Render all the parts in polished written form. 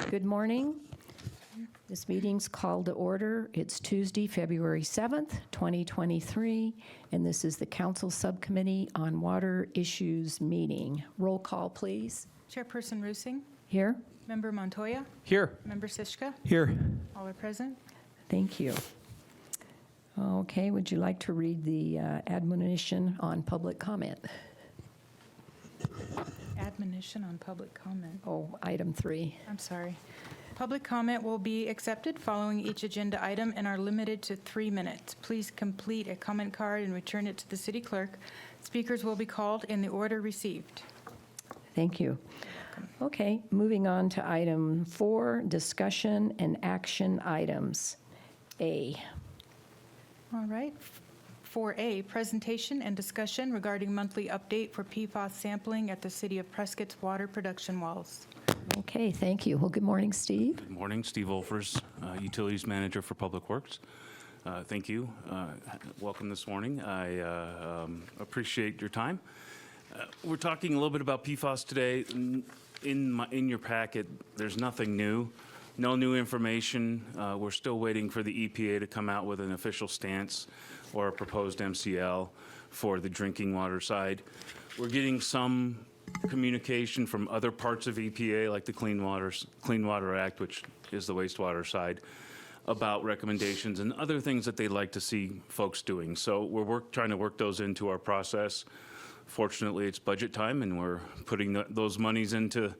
Good morning. This meeting's called to order. It's Tuesday, February 7th, 2023, and this is the Council Subcommittee on Water Issues meeting. Roll call, please. Chairperson Rusing. Here. Member Montoya. Here. Member Sischka. Here. All are present. Thank you. Okay, would you like to read the admonition on public comment? Admonition on public comment. Oh, item 3. I'm sorry. Public comment will be accepted following each agenda item and are limited to 3 minutes. Please complete a comment card and return it to the city clerk. Speakers will be called in the order received. Thank you. Okay, moving on to item 4, discussion and action items. A. All right. 4A, presentation and discussion regarding monthly update for PFAS sampling at the City of Prescott's water production wells. Okay, thank you. Well, good morning, Steve. Good morning. Steve Wolfers, Utilities Manager for Public Works. Thank you. Welcome this morning. I appreciate your time. We're talking a little bit about PFAS today. In your packet, there's nothing new. No new information. We're still waiting for the EPA to come out with an official stance or a proposed MCL for the drinking water side. We're getting some communication from other parts of EPA, like the Clean Water Act, which is the wastewater side, about recommendations and other things that they'd like to see folks doing. So we're trying to work those into our process. Fortunately, it's budget time, and we're putting those monies into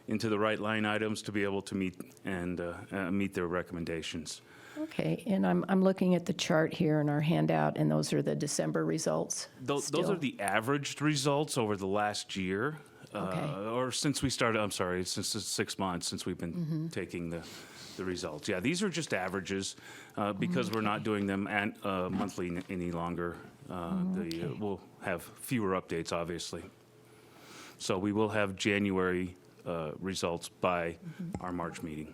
the right line items to be able to meet their recommendations. Okay, and I'm looking at the chart here in our handout, and those are the December results. Those are the averaged results over the last year, or since we started. I'm sorry, since the 6 months since we've been taking the results. Yeah, these are just averages because we're not doing them monthly any longer. We'll have fewer updates, obviously. So we will have January results by our March meeting.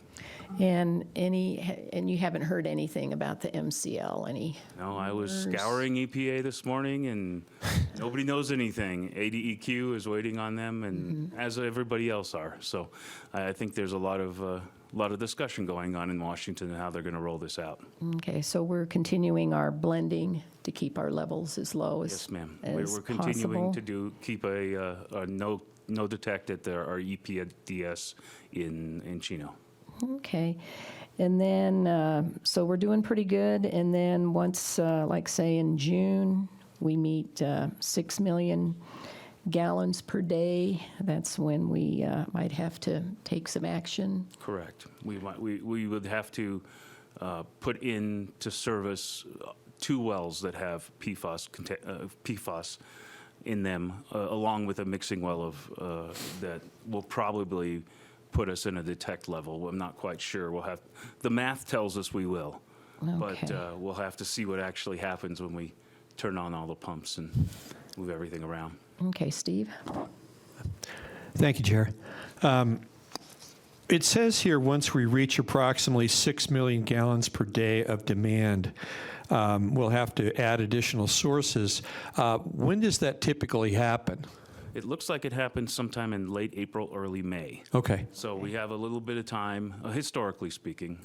And you haven't heard anything about the MCL? No, I was scouring EPA this morning, and nobody knows anything. ADEQ is waiting on them, and as everybody else are. So I think there's a lot of discussion going on in Washington and how they're going to roll this out. Okay, so we're continuing our blending to keep our levels as low as Yes, ma'am. as We're continuing possible. to keep a no detect at our EPDS in Chino. Okay, and then, so we're doing pretty good, and then once, like say in June, we meet 6 million gallons per day. That's when we might have to take some action. Correct. We would have to put into service 2 wells that have PFAS in them, along with a mixing well of that will probably put us in a detect level. I'm not quite sure. The math tells us we will, but we'll have to see what actually happens when we turn on all the pumps and move everything around. Okay, Steve? Thank you, Chair. It says here once we reach approximately 6 million gallons per day of demand, we'll have to add additional sources. When does that typically happen? It looks like it happens sometime in late April, early May. Okay. So we have a little bit of time, historically speaking.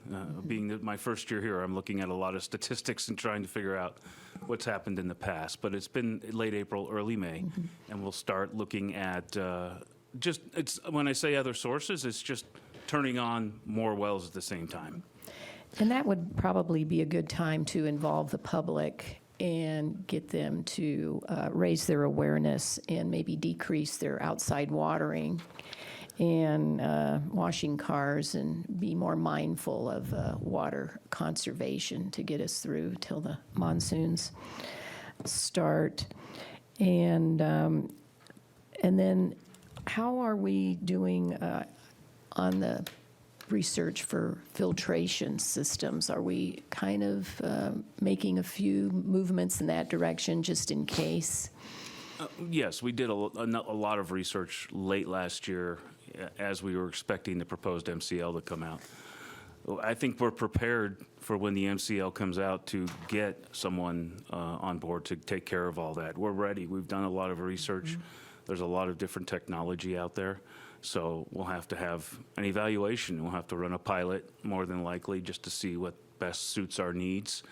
Being my first year here, I'm looking at a lot of statistics and trying to figure out what's happened in the past. But it's been late April, early May, and we'll start looking at when I say other sources, it's just turning on more wells at the same time. And that would probably be a good time to involve the public and get them to raise their awareness and maybe decrease their outside watering and washing cars and be more mindful of water conservation to get us through till the monsoons start. And then how are we doing on the research for filtration systems? Are we kind of making a few movements in that direction just in case? Yes, we did a lot of research late last year as we were expecting the proposed MCL to come out. I think we're prepared for when the MCL comes out to get someone on board to take care of all that. We're ready. We've done a lot of research. There's a lot of different technology out there. So we'll have to have an evaluation. We'll have to run a pilot, more than likely, just to see what best suits our needs.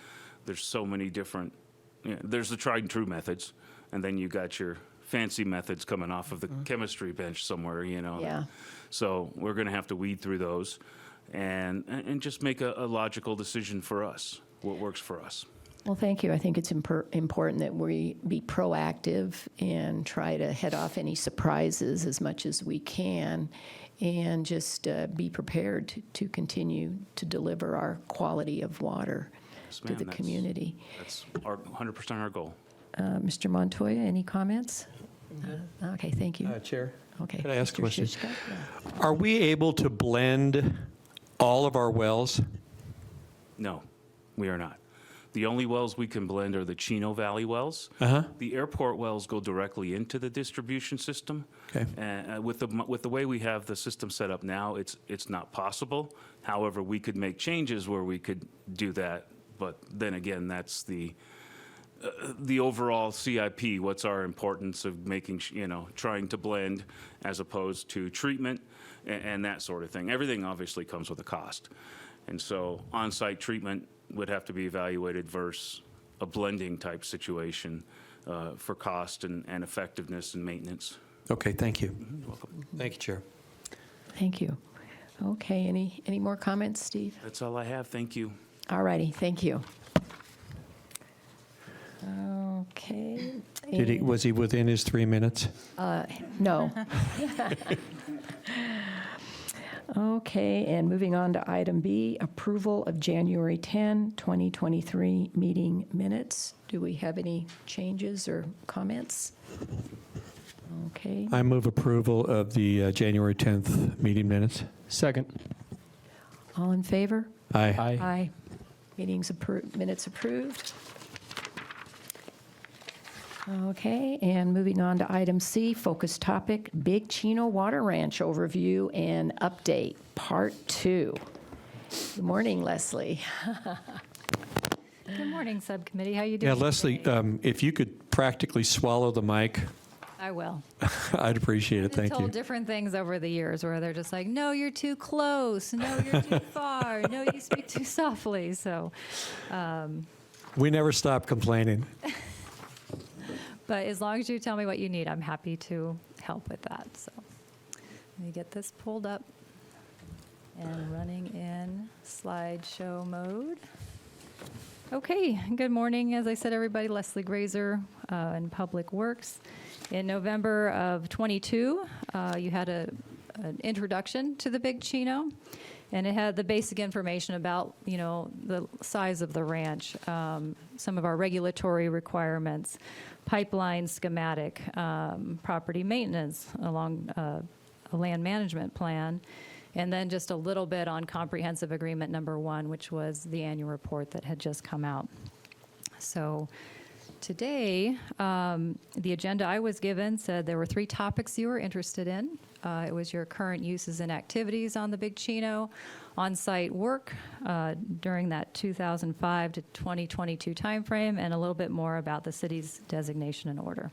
There's so many different, there's the tried and true methods, and then you got your fancy methods coming off of the chemistry bench somewhere, Yeah. So we're going to have to weed through those and just make a logical decision for us, what works for us. Well, thank you. I think it's important that we be proactive and try to head off any surprises as much as we can, and just be prepared to continue to deliver our quality of water Yes, to ma'am, the that's- community. That's 100% our goal. Mr. Montoya, any comments? Okay, thank you. Chair? Okay. Can I ask a Mr. question? Shishka? Yeah. Are we able to blend all of our wells? No, we are not. The only wells we can blend are the Chino Valley wells. Uh-huh. The airport wells go directly into the distribution system. Okay. With the way we have the system set up now, it's not possible. However, we could make changes where we could do that. But then again, that's the overall CIP. What's our importance of making, trying to blend as opposed to treatment and that sort of thing. Everything obviously comes with a cost. And so on-site treatment would have to be evaluated versus a blending type situation for cost and effectiveness and maintenance. Okay, thank you. You're welcome. Thank you, Chair. Thank you. Okay, any more comments, Steve? That's all I have. Thank you. All righty, thank you. Okay. Was he within his 3 minutes? No. Okay, and moving on to item B, approval of January 10, 2023 meeting minutes. Do we have any changes or comments? Okay, I move approval of the January 10th meeting minutes. Second. all in favor? Aye. Aye. Minutes approved. Okay, and moving on to item C, focus topic, Big Chino Water Ranch overview and update, part 2. Good morning, Leslie. Good morning, Subcommittee. How you Yeah, doing? Leslie, today? if you could practically swallow the mic, I will. I'd appreciate it. I've been Thank told you. different things over the years where they're just like, no, you're too close. No, you're too far. No, you speak too softly. So, We never stop complaining. but as long as you tell me what you need, I'm happy to help with that. So let me get this pulled up and running in slideshow mode. Okay, good morning. As I said, everybody, Leslie Grazer in Public Works. In November of 22, you had an introduction to the Big Chino, and it had the basic information about, the size of the ranch, some of our regulatory requirements, pipeline schematic, property maintenance along a land management plan, and then just a little bit on comprehensive agreement number 1, which was the annual report that had just come out. So today, the agenda I was given said there were 3 topics you were interested in. It was your current uses and activities on the Big Chino, on-site work during that 2005 to 2022 timeframe, and a little bit more about the city's designation and order.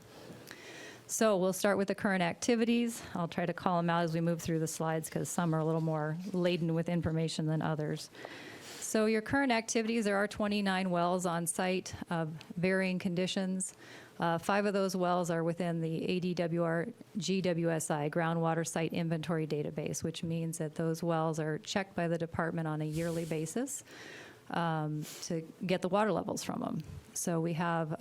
So we'll start with the current activities. I'll try to call them out as we move through the slides because some are a little more laden with information than others. So your current activities, there are 29 wells on site of varying conditions. 5 of those wells are within the ADWR GWSI, Groundwater Site Inventory Database, which means that those wells are checked by the department on a yearly basis to get the water levels from them. So we have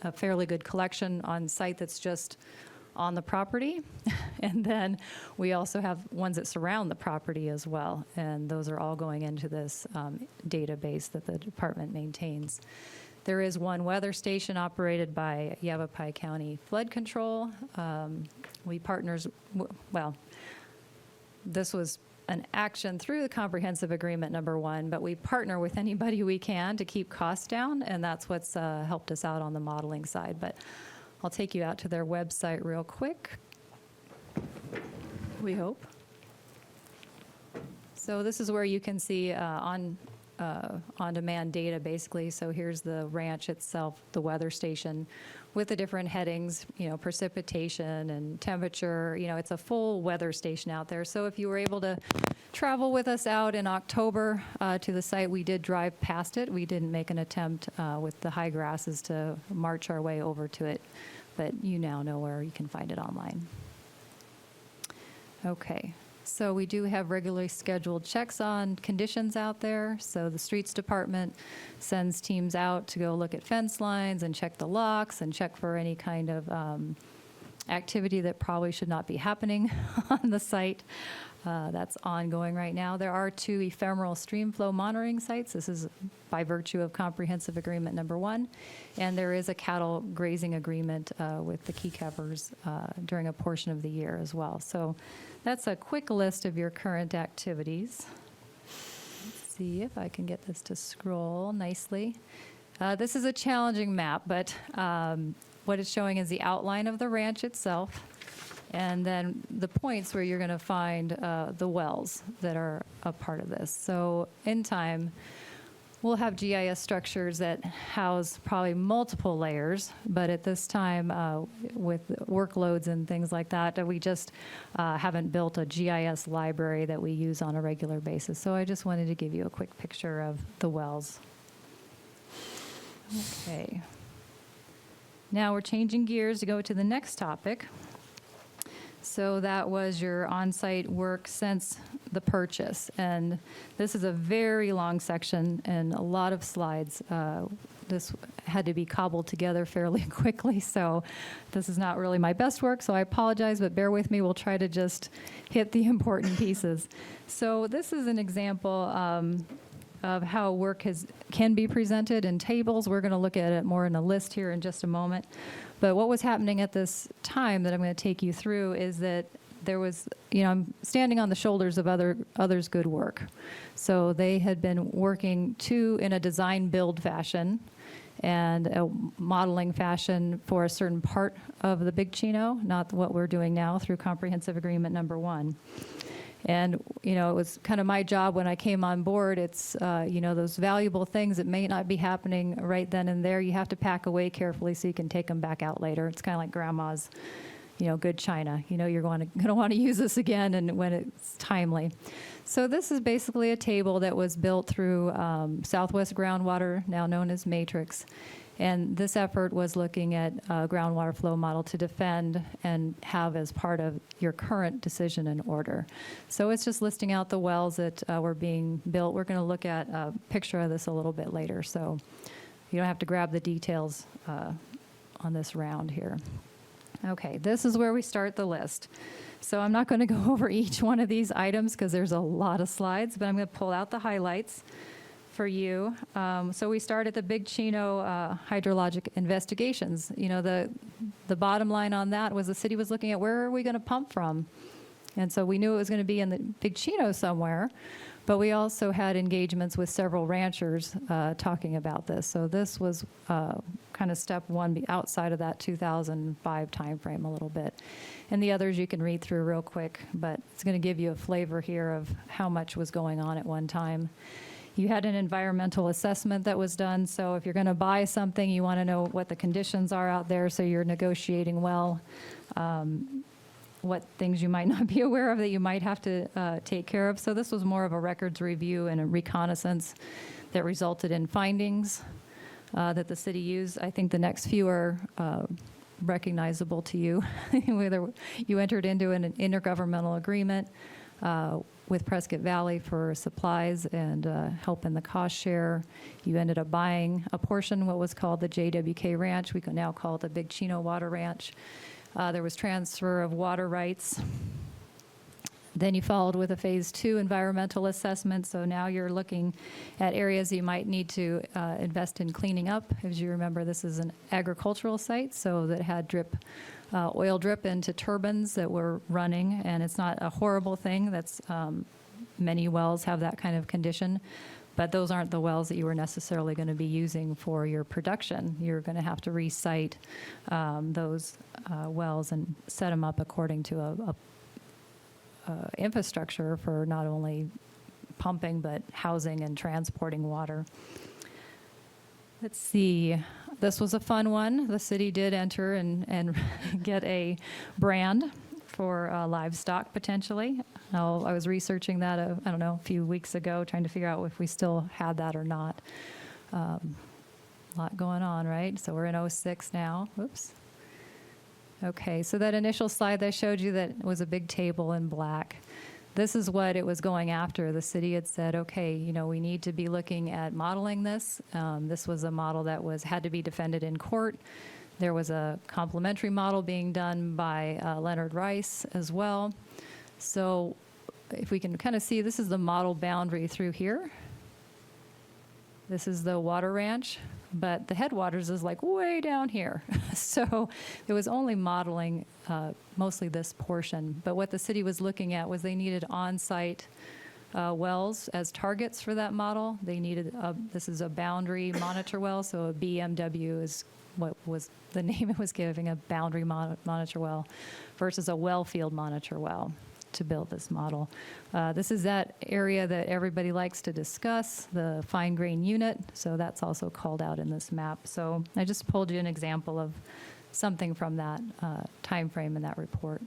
a fairly good collection on site that's just on the property. And then we also have ones that surround the property as well. And those are all going into this database that the department maintains. There is one weather station operated by Yavapai County Flood Control. This was an action through the comprehensive agreement number 1, but we partner with anybody we can to keep costs down, and that's what's helped us out on the modeling side. But I'll take you out to their website real quick, we hope. So this is where you can see on on-demand data, basically. So here's the ranch itself, the weather station, with the different headings, precipitation and temperature. It's a full weather station out there. So if you were able to travel with us out in October to the site, we did drive past it. We didn't make an attempt with the high grasses to march our way over to it, but you now know where you can find it online. Okay. So we do have regularly scheduled checks on conditions out there. So the streets department sends teams out to go look at fence lines and check the locks and check for any kind of activity that probably should not be happening on the site. That's ongoing right now. There are 2 ephemeral stream flow monitoring sites. This is by virtue of comprehensive agreement number 1. And there is a cattle grazing agreement with the key covers during a portion of the year as well. So that's a quick list of your current activities. Let's see if I can get this to scroll nicely. This is a challenging map, but what it's showing is the outline of the ranch itself, and then the points where you're going to find the wells that are a part of this. So in time, we'll have GIS structures that house probably multiple layers, but at this time, with workloads and things like that, we just haven't built a GIS library that we use on a regular basis. So I just wanted to give you a quick picture of the wells. Okay. Now we're changing gears to go to the next topic. So that was your on-site work since the purchase. And this is a very long section and a lot of slides. This had to be cobbled together fairly quickly, so this is not really my best work, so I apologize, but bear with me. We'll try to just hit the important pieces. So this is an example of how work can be presented in tables. We're going to look at it more in a list here in just a moment. But what was happening at this time that I'm going to take you through is that there was, I'm standing on the shoulders of others' good work. So they had been working in a design build fashion and a modeling fashion for a certain part of the Big Chino, not what we're doing now through comprehensive agreement number 1. And, it was kind of my job when I came on board. It's, those valuable things that may not be happening right then and there, you have to pack away carefully so you can take them back out later. It's kind of like grandma's, good china. You're going to want to use this again and when it's timely. So this is basically a table that was built through Southwest Groundwater, now known as Matrix. And this effort was looking at a groundwater flow model to defend and have as part of your current decision and order. So it's just listing out the wells that were being built. We're going to look at a picture of this a little bit later, so you don't have to grab the details on this round here. Okay, this is where we start the list. So I'm not going to go over each one of these items because there's a lot of slides, but I'm going to pull out the highlights for you. So we start at the Big Chino hydrologic investigations. The bottom line on that was the city was looking at where are we going to pump from? And so we knew it was going to be in the Big Chino somewhere, but we also had engagements with several ranchers talking about this. So this was kind of step 1 outside of that 2005 timeframe a little bit. And the others you can read through real quick, but it's going to give you a flavor here of how much was going on at one time. You had an environmental assessment that was done, so if you're going to buy something, you want to know what the conditions are out there, so you're negotiating well, what things you might not be aware of that you might have to take care of. So this was more of a records review and a reconnaissance that resulted in findings that the city used. I think the next few are recognizable to you. Whether you entered into an intergovernmental agreement with Prescott Valley for supplies and help in the cost share. You ended up buying a portion, what was called the JWK Ranch. We can now call it the Big Chino Water Ranch. There was transfer of water rights. Then you followed with a phase 2 environmental assessment. So now you're looking at areas you might need to invest in cleaning up. As you remember, this is an agricultural site, so that had oil drip into turbines that were running, and it's not a horrible thing. That's many wells have that kind of condition, but those aren't the wells that you were necessarily going to be using for your production. You're going to have to re-site those wells and set them up according to a infrastructure for not only pumping, but housing and transporting water. Let's see. This was a fun one. The city did enter and get a brand for livestock, potentially. I was researching that, I don't know, a few weeks ago, trying to figure out if we still had that or not. A lot going on, right? So we're in 06 now. Whoops. Okay, so that initial slide that I showed you that was a big table in black. This is what it was going after. The city had said, okay, you know, we need to be looking at modeling this. This was a model that had to be defended in court. There was a complementary model being done by Leonard Rice as well. So if we can kind of see, this is the model boundary through here. This is the water ranch, but the headwaters is like way down here. So it was only modeling mostly this portion. But what the city was looking at was they needed on-site wells as targets for that model. They needed, this is a boundary monitor well, so a BMW is what was the name it was giving, a boundary monitor well, versus a well field monitor well to build this model. This is that area that everybody likes to discuss, the fine grain unit, so that's also called out in this map. So I just pulled you an example of something from that time frame in that report.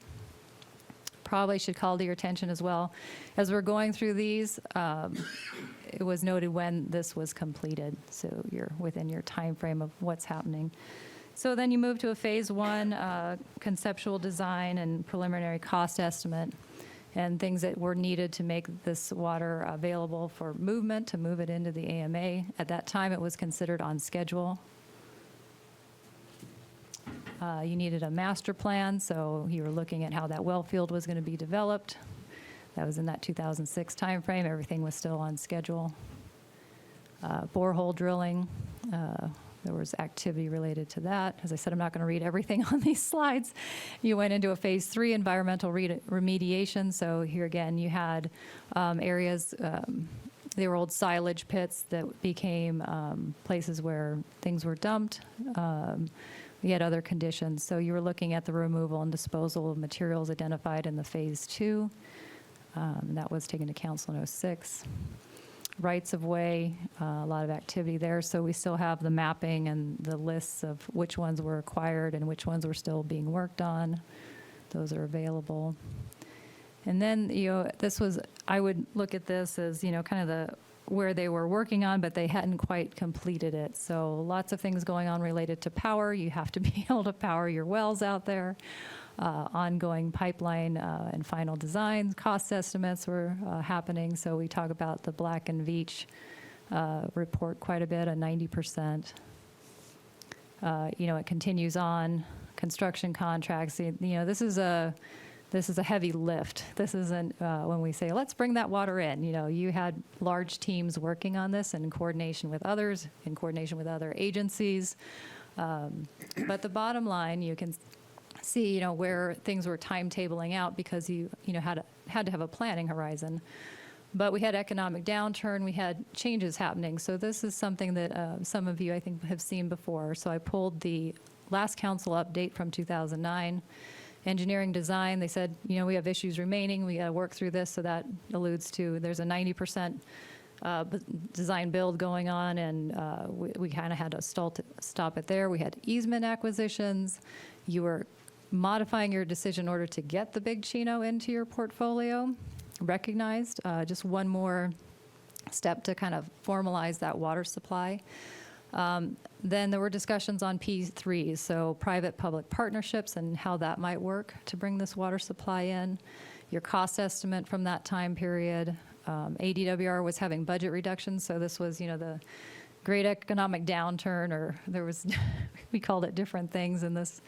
Probably should call to your attention as well, as we're going through these, it was noted when this was completed, so you're within your time frame of what's happening. So then you move to a phase one, conceptual design and preliminary cost estimate, and things that were needed to make this water available for movement, to move it into the AMA. At that time, it was considered on schedule. You needed a master plan, so you were looking at how that well field was going to be developed. That was in that 2006 timeframe. Everything was still on schedule. Borehole drilling. There was activity related to that. As I said, I'm not going to read everything on these slides. You went into a phase 3 environmental remediation. So here again, you had areas, they were old silage pits that became places where things were dumped. We had other conditions. So you were looking at the removal and disposal of materials identified in the phase 2. That was taken to council in 06. Rights of way, a lot of activity there. So we still have the mapping and the lists of which ones were acquired and which ones were still being worked on. Those are available. And then, you know, this was, I would look at this as, you know, kind of where they were working on, but they hadn't quite completed it. So lots of things going on related to power. You have to be able to power your wells out there. Ongoing pipeline and final designs, cost estimates were happening. So we talk about the Black and Veatch report quite a bit, a 90%. You know, it continues on. Construction contracts. You know, this is a heavy lift. This isn't when we say let's bring that water in. You know, you had large teams working on this in coordination with others, in coordination with other agencies. But the bottom line, you can see, you know, where things were timetabling out because you know, had to have a planning horizon. But we had economic downturn, we had changes happening. So this is something that some of you, I think, have seen before. So I pulled the last council update from 2009. Engineering design, they said, you know, we have issues remaining, we got to work through this. So that alludes to there's a 90% design build going on, and we kind of had to stop it there. We had easement acquisitions. You were modifying your decision in order to get the Big Chino into your portfolio, recognized. Just one more step to kind of formalize that water supply. Then there were discussions on P3s, so private-public partnerships and how that might work to bring this water supply in. Your cost estimate from that time period. ADWR was having budget reductions, so this was, you know, the great economic downturn, or there was, we called it different things in this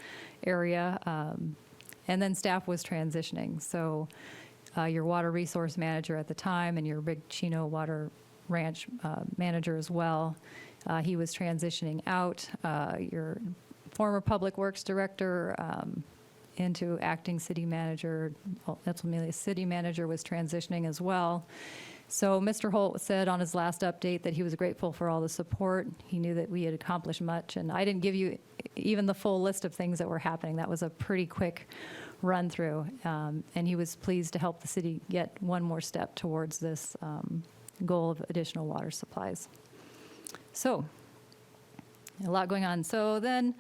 area. And then staff was transitioning. So your water resource manager at the time and your Big Chino Water Ranch manager as well, he was transitioning out. Your former public works director into acting city manager, ultimately the city manager was transitioning as well. So Mr. Holt said on his last update that he was grateful for all the support. He knew that we had accomplished much, and I didn't give you even the full list of things that were happening. That was a pretty quick run through, and he was pleased to help the city get one more step towards this goal of additional water supplies. So, a lot going on. So then,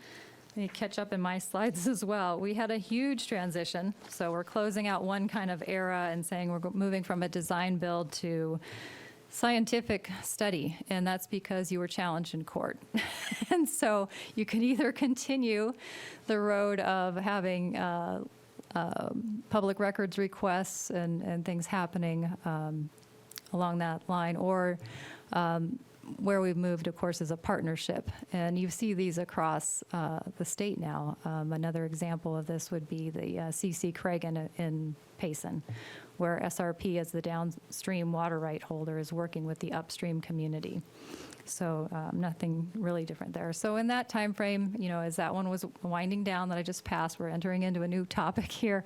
let me catch up in my slides as well. We had a huge transition. So we're closing out one kind of era and saying we're moving from a design build to scientific study, and that's because you were challenged in court. And so you can either continue the road of having public records requests and things happening along that line, or where we've moved, of course, is a partnership. And you see these across the state now. Another example of this would be the C.C. Craig in Payson, where SRP, as the downstream water right holder, is working with the upstream community. So nothing really different there. So in that time frame, as that one was winding down that I just passed, we're entering into a new topic here.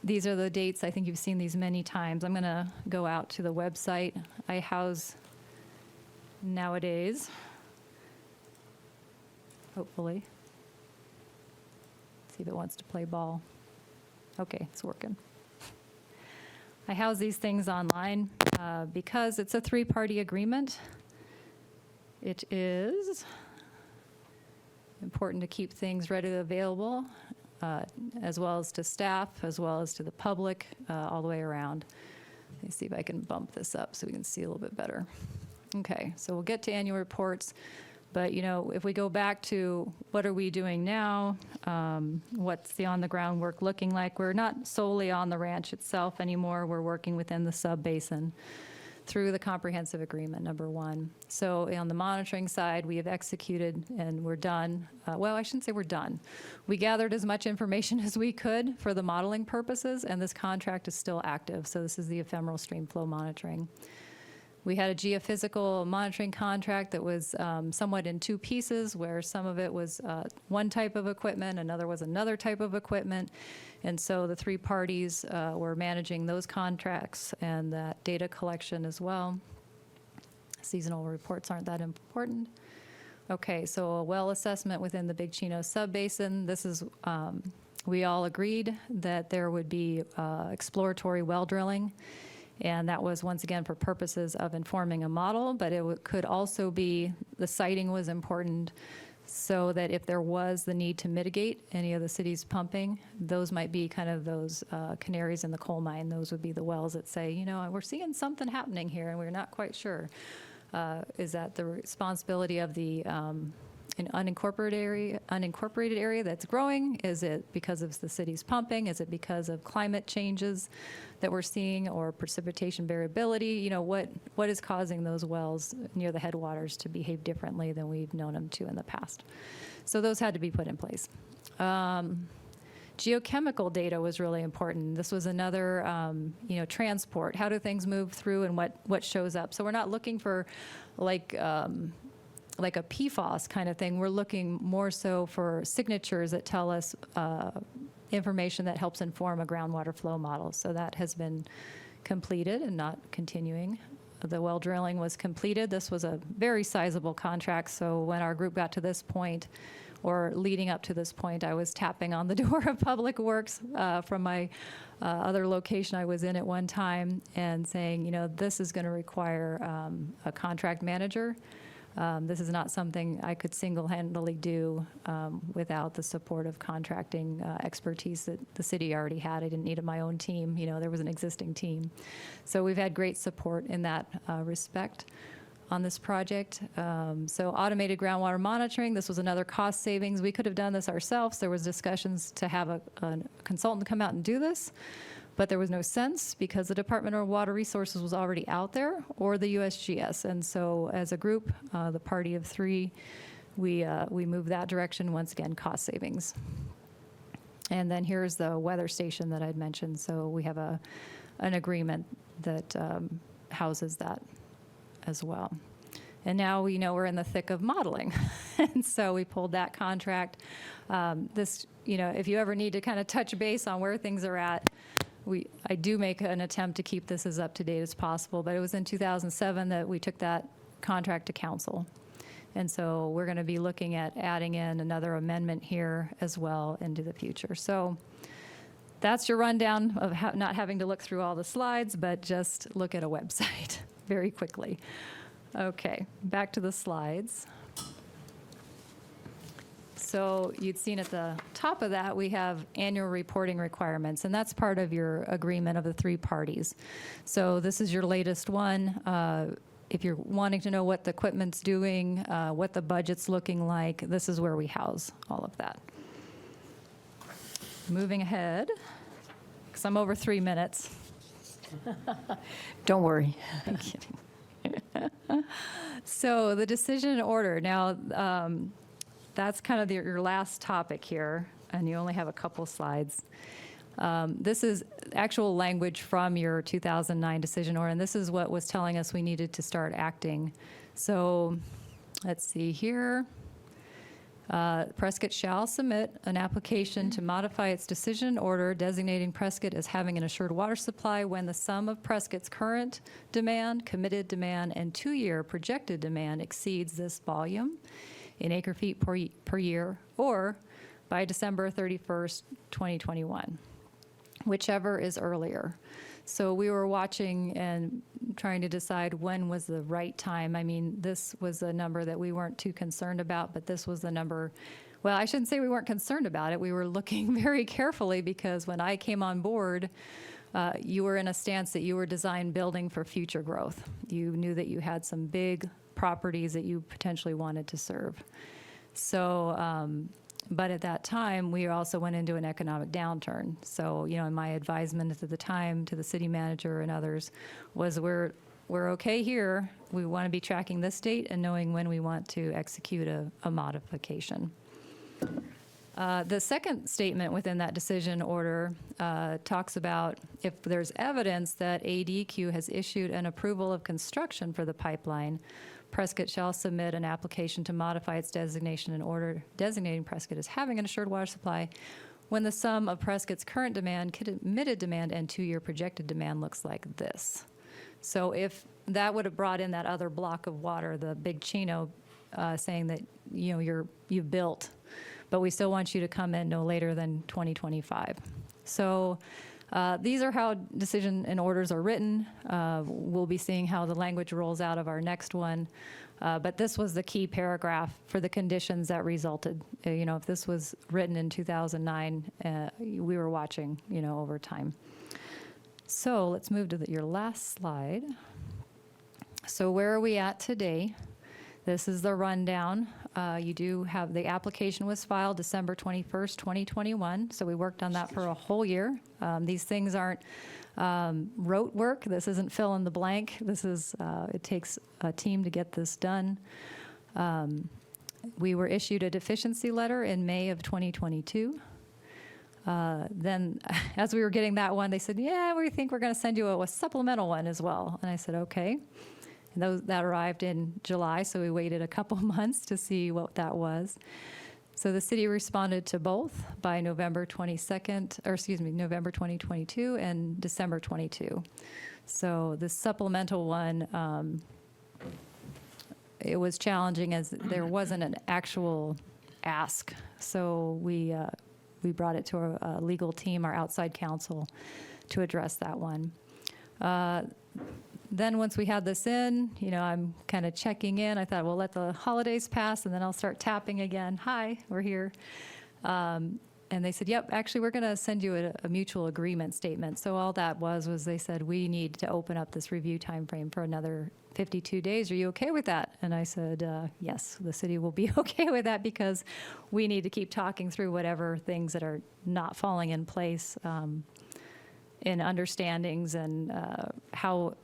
These are the dates. I think you've seen these many times. I'm going to go out to the website I house nowadays, hopefully. See if it wants to play ball. Okay, it's working. I house these things online because it's a three-party agreement. It is important to keep things readily available, as well as to staff, as well as to the public, all the way around. Let me see if I can bump this up so we can see a little bit better. Okay, so we'll get to annual reports. But, if we go back to what are we doing now, what's the on-the-ground work looking like? We're not solely on the ranch itself anymore. We're working within the sub-basin through the comprehensive agreement, number one. So on the monitoring side, we have executed and we're done. Well, I shouldn't say we're done. We gathered as much information as we could for the modeling purposes, and this contract is still active. So this is the ephemeral stream flow monitoring. We had a geophysical monitoring contract that was somewhat in two pieces, where some of it was one type of equipment, another was another type of equipment. And so the three parties were managing those contracts and that data collection as well. Seasonal reports aren't that important. Okay, so a well assessment within the Big Chino subbasin. This is, we all agreed that there would be exploratory well drilling. And that was, once again, for purposes of informing a model, but it could also be, the siting was important, so that if there was the need to mitigate any of the city's pumping, those might be kind of those canaries in the coal mine. Those would be the wells that say, we're seeing something happening here and we're not quite sure. Is that the responsibility of the an unincorporated area that's growing? Is it because of the city's pumping? Is it because of climate changes that we're seeing, or precipitation variability? What is causing those wells near the headwaters to behave differently than we've known them to in the past? So those had to be put in place. Geochemical data was really important. This was another, transport. How do things move through and what shows up? So we're not looking for like a PFAS kind of thing. We're looking more so for signatures that tell us information that helps inform a groundwater flow model. So that has been completed and not continuing. The well drilling was completed. This was a very sizable contract. So when our group got to this point, or leading up to this point, I was tapping on the door of Public Works from my other location I was in at one time, and saying, this is going to require a contract manager. This is not something I could single-handedly do without the support of contracting expertise that the city already had. I didn't need my own team. There was an existing team. So we've had great support in that respect on this project. So automated groundwater monitoring, this was another cost savings. We could have done this ourselves. There was discussions to have a consultant come out and do this, but there was no sense because the Department of Water Resources was already out there, or the USGS. And so as a group, the party of three, we moved that direction. Once again, cost savings. And then here's the weather station that I'd mentioned. So we have an agreement that houses that as well. And now we know we're in the thick of modeling. And so we pulled that contract. If you ever need to kind of touch base on where things are at, I do make an attempt to keep this as up to date as possible, but it was in 2007 that we took that contract to council. And so we're going to be looking at adding in another amendment here as well into the future. So that's your rundown of not having to look through all the slides, but just look at a website very quickly. Okay, back to the slides. So you'd seen at the top of that, we have annual reporting requirements, and that's part of your agreement of the three parties. So this is your latest one. If you're wanting to know what the equipment's doing, what the budget's looking like, this is where we house all of that. Moving ahead, because I'm over 3 minutes. Don't worry. I'm kidding. So the decision order. Now, that's kind of your last topic here, and you only have a couple slides. This is actual language from your 2009 decision order, and this is what was telling us we needed to start acting. So let's see here. Prescott shall submit an application to modify its decision order designating Prescott as having an assured water supply when the sum of Prescott's current demand, committed demand, and 2-year projected demand exceeds this volume in acre feet per year, or by December 31st, 2021, whichever is earlier. So we were watching and trying to decide when was the right time. I mean, this was a number that we weren't too concerned about, but this was the number, well, I shouldn't say we weren't concerned about it. We were looking very carefully because when I came on board, you were in a stance that you were design building for future growth. You knew that you had some big properties that you potentially wanted to serve. So, but at that time, we also went into an economic downturn. So, in my advisement at the time to the city manager and others was we're okay here. We want to be tracking this date and knowing when we want to execute a modification. The second statement within that decision order talks about if there's evidence that ADQ has issued an approval of construction for the pipeline, Prescott shall submit an application to modify its designation in order designating Prescott as having an assured water supply when the sum of Prescott's current demand, committed demand, and 2-year projected demand looks like this. So if that would have brought in that other block of water, the big Chino, saying that you've built, but we still want you to come in no later than 2025. So these are how decision and orders are written. We'll be seeing how the language rolls out of our next one. But this was the key paragraph for the conditions that resulted. If this was written in 2009, we were watching, over time. So let's move to your last slide. So where are we at today? This is the rundown. You do have the application was filed December 21st, 2021. So we worked on that for a whole year. These things aren't rote work. This isn't fill in the blank. This is, it takes a team to get this done. We were issued a deficiency letter in May of 2022. Then as we were getting that one, they said, yeah, we think we're going to send you a supplemental one as well. And I said, okay. And that arrived in July, so we waited a couple months to see what that was. So the city responded to both by November 2022 and December 22. So the supplemental one, it was challenging as there wasn't an actual ask. So we brought it to our legal team, our outside counsel, to address that one. Then once we had this in, I'm kind of checking in. I thought, well, let the holidays pass, and then I'll start tapping again. Hi, we're here. And they said, yep, actually, we're going to send you a mutual agreement statement. So all that was they said, we need to open up this review time frame for another 52 days. Are you okay with that? And I said, yes, the city will be okay with that because we need to keep talking through whatever things that are not falling in place in understandings and how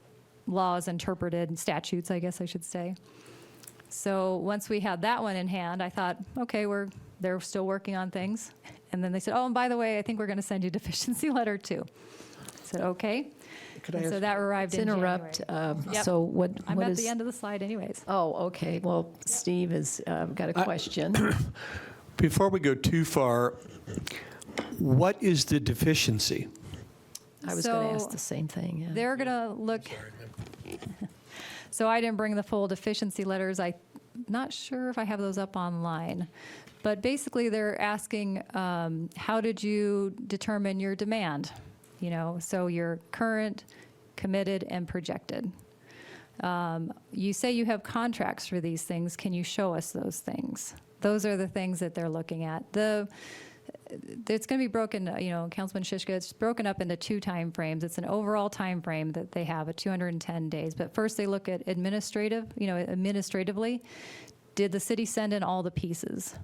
laws interpreted, and statutes, I guess I should say. So once we had that one in hand, I thought, okay, they're still working on things. And then they said, oh, and by the way, I think we're going to send you a deficiency letter too. I said, okay. And so that arrived in January. Yep. So what I'm at is... the end of the slide anyways. Oh, okay. Well, Steve has got a question. Before we go too far, what is the deficiency? I was going to ask So the same thing, yeah. They're going to look. So I didn't bring the full deficiency letters. I'm not sure if I have those up online. But basically, they're asking, how did you determine your demand? You know, so your current, committed, and projected. You say you have contracts for these things. Can you show us those things? Those are the things that they're looking at. It's going to be broken, you know, Councilman Shishka, it's broken up into 2 time frames. It's an overall time frame that they have at 210 days. But first they look at administratively, did the city send in all the pieces?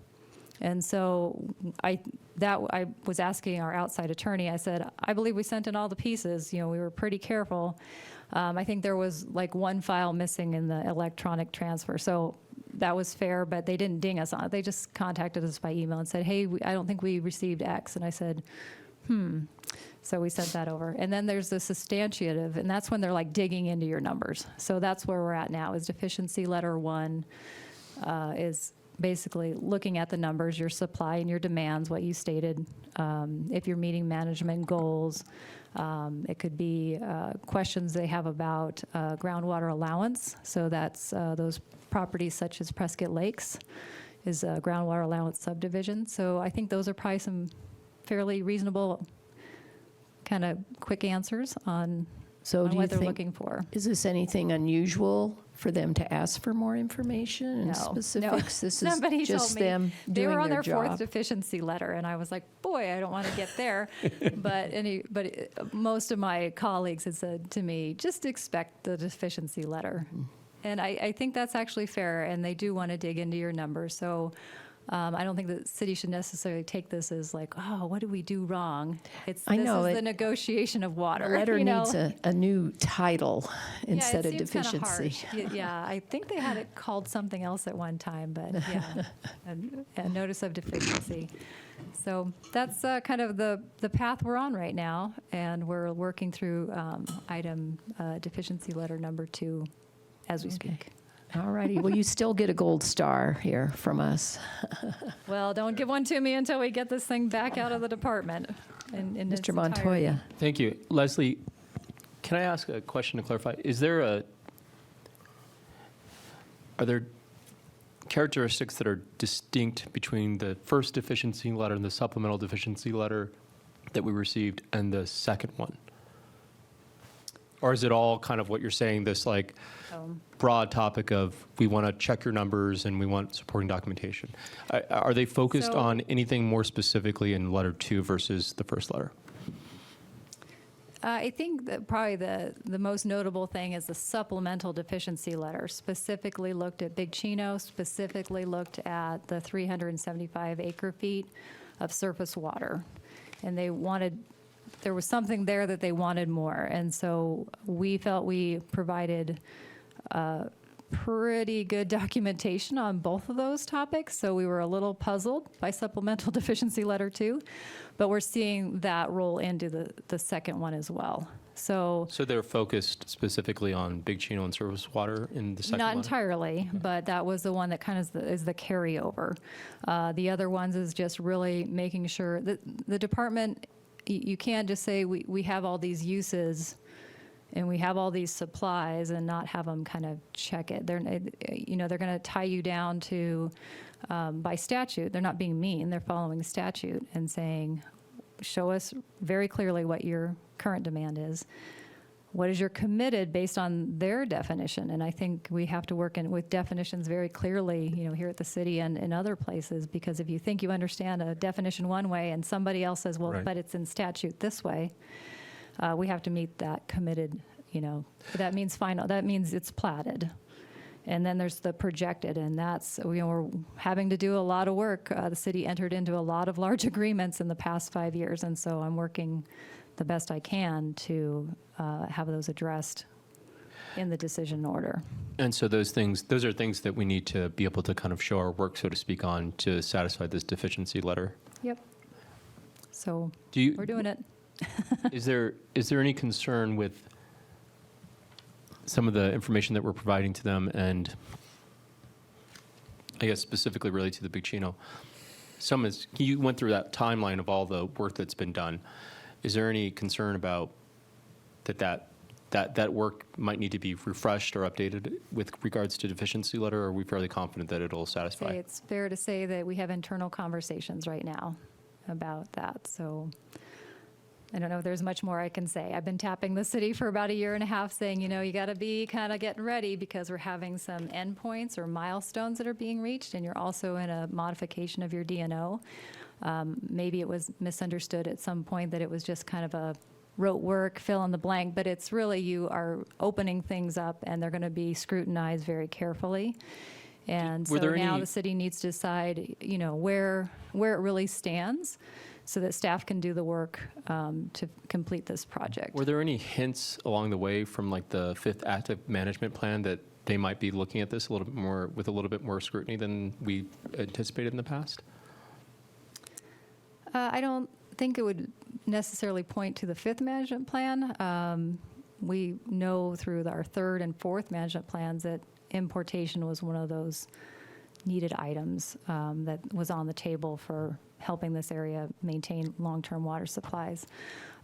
And so I was asking our outside attorney, I said, I believe we sent in all the pieces. You know, we were pretty careful. I think there was like 1 file missing in the electronic transfer. So that was fair, but they didn't ding us on it. They just contacted us by email and said, hey, I don't think we received X. And I said, So we sent that over. And then there's the substantiative, and that's when they're like digging into your numbers. So that's where we're at now, is deficiency letter 1 is basically looking at the numbers, your supply and your demands, what you stated, if you're meeting management goals. It could be questions they have about groundwater allowance. So that's those properties such as Prescott Lakes is a groundwater allowance subdivision. So I think those are probably some fairly reasonable kind of quick answers on, So do you what they're think, looking for. is this anything unusual for them to ask for more information and No, specifics? This is Somebody just told me them they doing were on their their 4th job. deficiency letter, and I was like, boy, I don't want to get there. but most of my colleagues had said to me, just expect the deficiency letter. And I think that's actually fair, and they do want to dig into your numbers. So I don't think the city should necessarily take this as like, oh, what did we do wrong? This is the negotiation of water. The letter you know? needs a new title instead yeah, it of seems kinda deficiency. harsh. Yeah, I think they had it called something else at one time, but yeah, a notice of deficiency. So that's kind of the path we're on right now, and we're working through item deficiency letter number 2 as we speak. All righty. Well, you still get a gold star here from us. Well, don't give one to me until we get this thing back out of the department. In its Mr. entirety. Montoya. Thank you. Leslie, can I ask a question to clarify? Are there characteristics that are distinct between the first deficiency letter and the supplemental deficiency letter that we received and the second one? Or is it all kind of what you're saying, this like broad topic of we want to check your numbers and we want supporting documentation? Are they focused So- on anything more specifically in letter 2 versus the first letter? I think that probably the most notable thing is the supplemental deficiency letter, specifically looked at Big Chino, specifically looked at the 375 acre feet of surface water. And there was something there that they wanted more. And so we felt we provided pretty good documentation on both of those topics. So we were a little puzzled by supplemental deficiency letter 2, but we're seeing that roll into the second one as well. So they're focused specifically on Big Chino and surface water in the second not letter? entirely, but that was the one that kind of is the carryover. The other ones is just really making sure that the department, you can't just say we have all these uses and we have all these supplies and not have them kind of check it. They're going to tie you down to, by statute, they're not being mean, they're following statute and saying, show us very clearly what your current demand is. What is your committed based on their definition? And I think we have to work with definitions very clearly, here at the city and in other places, because if you think you understand a definition one way and somebody else says, well, Right. but it's in statute this way, we have to meet that committed, that means final, that means it's platted. And then there's the projected, and that's, we're having to do a lot of work. The city entered into a lot of large agreements in the past 5 years, and so I'm working the best I can to have those addressed in the decision order. And so those are things that we need to be able to kind of show our work, so to speak, on to satisfy this deficiency letter. Yep. So Do we're doing it. Is there any concern with some of the information that we're providing to them, and I guess specifically related to the Big Chino? You went through that timeline of all the work that's been done. Is there any concern about that work might need to be refreshed or updated with regards to deficiency letter, or are we fairly confident that it'll satisfy? It's fair to say that we have internal conversations right now about that, so I don't know if there's much more I can say. I've been tapping the city for about a year and a half saying, you got to be kind of getting ready because we're having some endpoints or milestones that are being reached, and you're also in a modification of your DNO. Maybe it was misunderstood at some point that it was just kind of a rote work, fill in the blank, but it's really you are opening things up and they're going to be scrutinized very carefully. And so Were there now any- the city needs to decide, where it really stands so that staff can do the work to complete this project. Were there any hints along the way from like the fifth active management plan that they might be looking at this a little bit more with a little bit more scrutiny than we anticipated in the past? I don't think it would necessarily point to the fifth management plan. We know through our third and fourth management plans that importation was one of those needed items that was on the table for helping this area maintain long-term water supplies.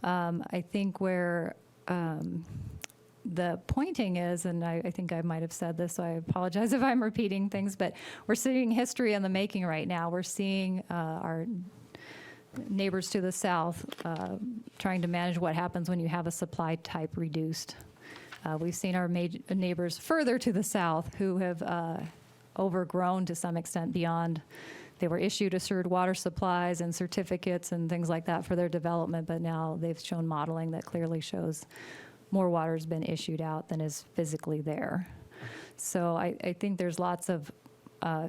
I think where the pointing is, and I think I might have said this, so I apologize if I'm repeating things, but we're seeing history in the making right now. We're seeing our neighbors to the south trying to manage what happens when you have a supply type reduced. We've seen our neighbors further to the south who have overgrown to some extent beyond. They were issued assured water supplies and certificates and things like that for their development, but now they've shown modeling that clearly shows more water has been issued out than is physically there. So I think there's lots of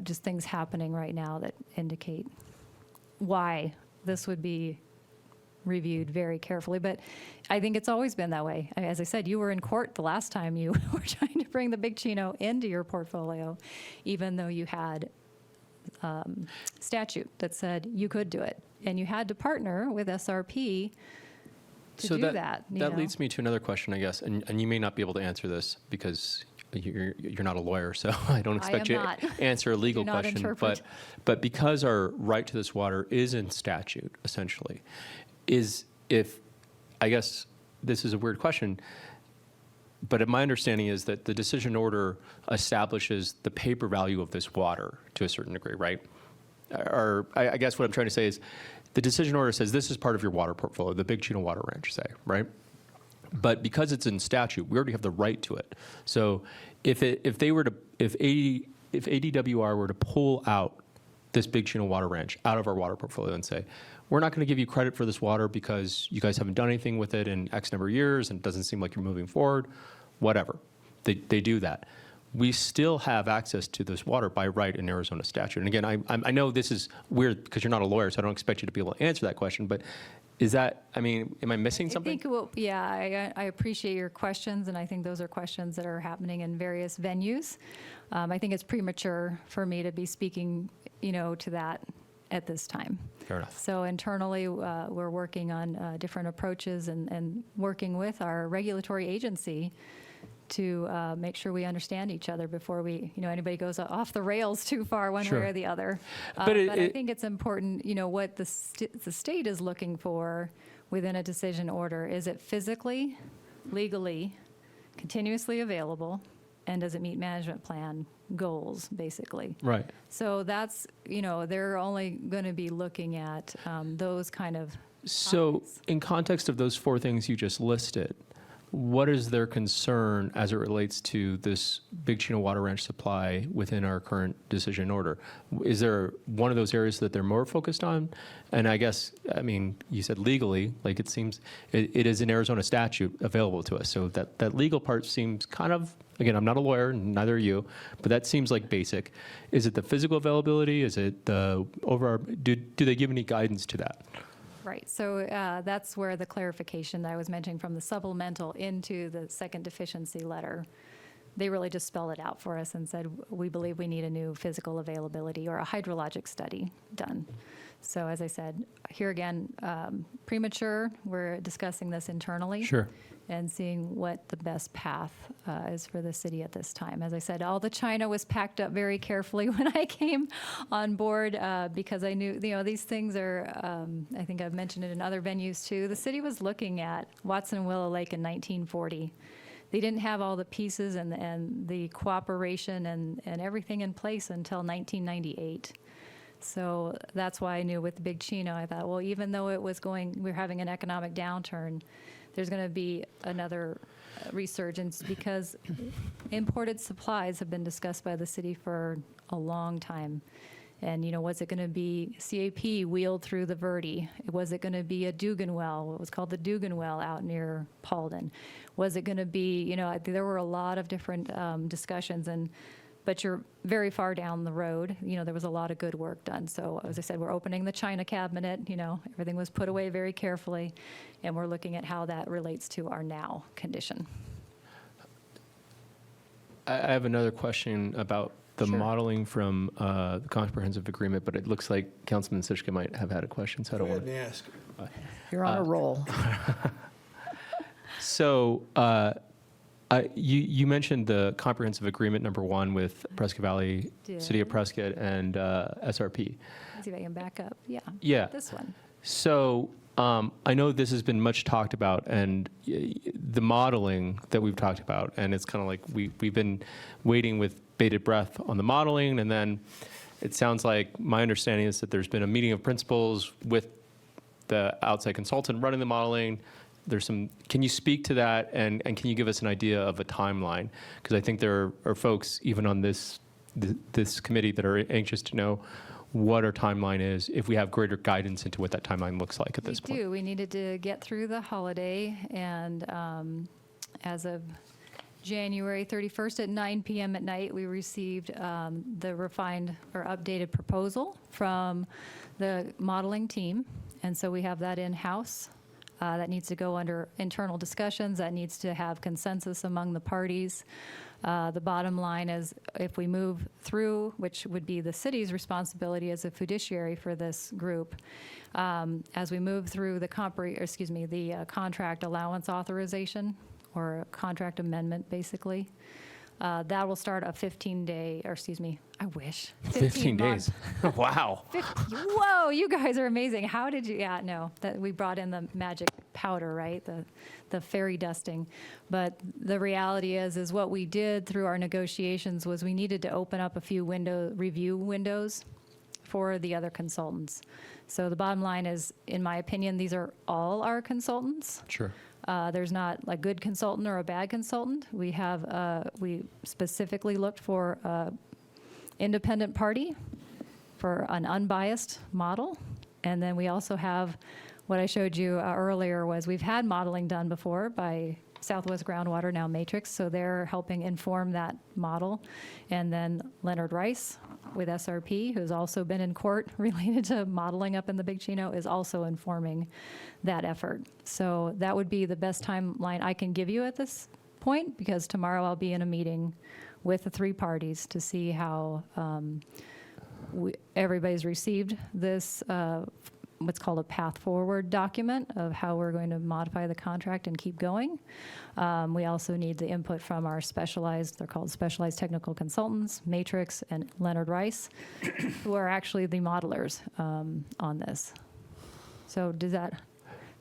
just things happening right now that indicate why this would be reviewed very carefully. But I think it's always been that way. As I said, you were in court the last time you were trying to bring the Big Chino into your portfolio, even though you had statute that said you could do it. And you had to partner with SRP to do that. That leads me to another question, I guess, and you may not be able to answer this because you're not a lawyer, so I don't expect you not. to answer a legal Do not question. interpret. But because our right to this water is in statute, essentially, I guess this is a weird question, but my understanding is that the decision order establishes the paper value of this water to a certain degree, right? Or I guess what I'm trying to say is the decision order says this is part of your water portfolio, the Big Chino Water Ranch, say, right? But because it's in statute, we already have the right to it. So if ADWR were to pull out this Big Chino Water Ranch out of our water portfolio and say, we're not going to give you credit for this water because you guys haven't done anything with it in X number of years and it doesn't seem like you're moving forward, whatever. They do that. We still have access to this water by right in Arizona statute. And again, I know this is weird because you're not a lawyer, so I don't expect you to be able to answer that question, but is that, am I missing something? I appreciate your questions, and I think those are questions that are happening in various venues. I think it's premature for me to be speaking, to that at this time. Fair enough. So internally, we're working on different approaches and working with our regulatory agency to make sure we understand each other before anybody goes off the rails too far one Sure. way or the other. But I think it's important, what the state is looking for within a decision order. Is it physically, legally, continuously available, and does it meet management plan goals, basically? Right. So that's, they're only going to be looking at those kind of So topics. in context of those four things you just listed, what is their concern as it relates to this Big Chino Water Ranch supply within our current decision order? Is there one of those areas that they're more focused on? And I guess, you said legally, like it seems it is an Arizona statute available to us. So that legal part seems kind of, again, I'm not a lawyer, neither are you, but that seems like basic. Is it the physical availability? Is it the do they give any guidance to that? Right, so that's where the clarification that I was mentioning from the supplemental into the second deficiency letter, they really just spelled it out for us and said, we believe we need a new physical availability or a hydrologic study done. So as I said, here again, premature, we're discussing this internally. Sure. And seeing what the best path is for the city at this time. As I said, all the china was packed up very carefully when I came on board because I knew, these things are, I think I've mentioned it in other venues too. The city was looking at Watson and Willow Lake in 1940. They didn't have all the pieces and the cooperation and everything in place until 1998. So that's why I knew with the Big Chino, I thought, well, even though we're having an economic downturn, there's going to be another resurgence because imported supplies have been discussed by the city for a long time. And, was it going to be CAP wheeled through the Verde? Was it going to be a Dugan well, what was called the Dugan well out near Paulden? Was it going to be, there were a lot of different discussions, but you're very far down the road. There was a lot of good work done. So as I said, we're opening the china cabinet, everything was put away very carefully, and we're looking at how that relates to our now condition. I have another question about the Sure. modeling from the comprehensive agreement, but it looks like Councilman Sichka might have had a question, so I don't want to. ask. You're on a roll. So you mentioned the comprehensive agreement number 1 with Prescott Valley, City of Did. Prescott, and SRP. Let's see if I can back up. Yeah. Yeah. This one. So I know this has been much talked about, and the modeling that we've talked about, and it's kind of like we've been waiting with bated breath on the modeling, and then it sounds like my understanding is that there's been a meeting of principals with the outside consultant running the modeling. Can you speak to that, and can you give us an idea of a timeline? Because I think there are folks even on this committee that are anxious to know what our timeline is, if we have greater guidance into what that timeline looks like at this point. We do. We needed to get through the holiday, and as of January 31st at 9 p.m. at night, we received the refined or updated proposal from the modeling team, and so we have that in-house. That needs to go under internal discussions. That needs to have consensus among the parties. The bottom line is if we move through, which would be the city's responsibility as a fiduciary for this group, as we move through the contract allowance authorization or contract amendment, basically, that will start a 15-day, or I wish. 15 days. month. Wow. Whoa, you guys are amazing. How did you, that we brought in the magic powder, right? The fairy dusting. But the reality is what we did through our negotiations was we needed to open up a few review windows for the other consultants. So the bottom line is, in my opinion, these are all our consultants. Sure. There's not a good consultant or a bad consultant. We specifically looked for independent party for an unbiased model. And then we also have what I showed you earlier was we've had modeling done before by Southwest Groundwater, now Matrix, so they're helping inform that model. And then Leonard Rice with SRP, who's also been in court related to modeling up in the Big Chino, is also informing that effort. So that would be the best timeline I can give you at this point, because tomorrow I'll be in a meeting with the 3 parties to see how everybody's received this what's called a path forward document of how we're going to modify the contract and keep going. We also need the input from our they're called specialized technical consultants, Matrix and Leonard Rice, who are actually the modelers on this. So does that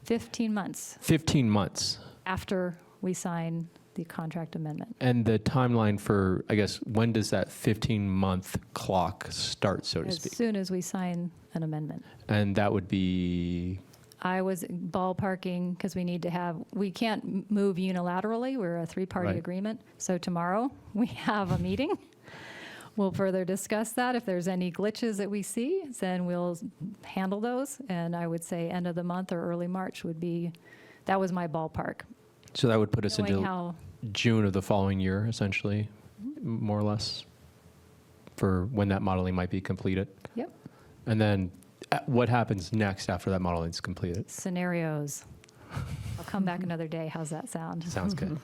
15 months 15 months. after we sign the contract amendment? And the timeline for, I guess, when does that 15-month clock start, so to As speak? soon as we sign an amendment. And that would be, I was ballparking because we can't move unilaterally. We're a 3-party Right. agreement. So tomorrow we have a meeting. We'll further discuss that. If there's any glitches that we see, then we'll handle those. And I would say end of the month or early March that was my ballpark. so that would put us Knowing into how, June of the following year, essentially, more or less, for when that modeling might be completed. yep, And then what happens next after that modeling is completed? scenarios. I'll come back another day. How's that sound? Sounds good.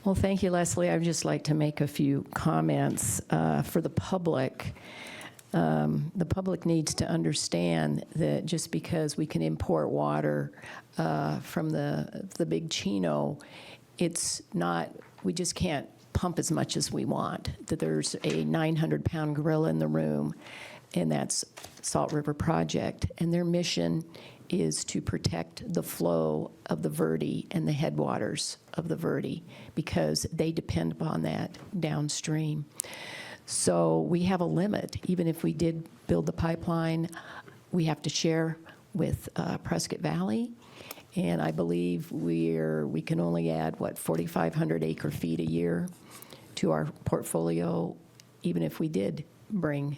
Well, thank you, Leslie. I would just like to make a few comments for the public. the public needs to understand that just because we can import water from the big Chino, it's not, we just can't pump as much as we want, that there's a 900-pound gorilla in the room, and that's Salt River Project. And their mission is to protect the flow of the Verde and the headwaters of the Verde, because they depend upon that downstream. So we have a limit. Even if we did build the pipeline, we have to share with Prescott Valley. And I believe we can only add, 4,500 acre feet a year to our portfolio, even if we did bring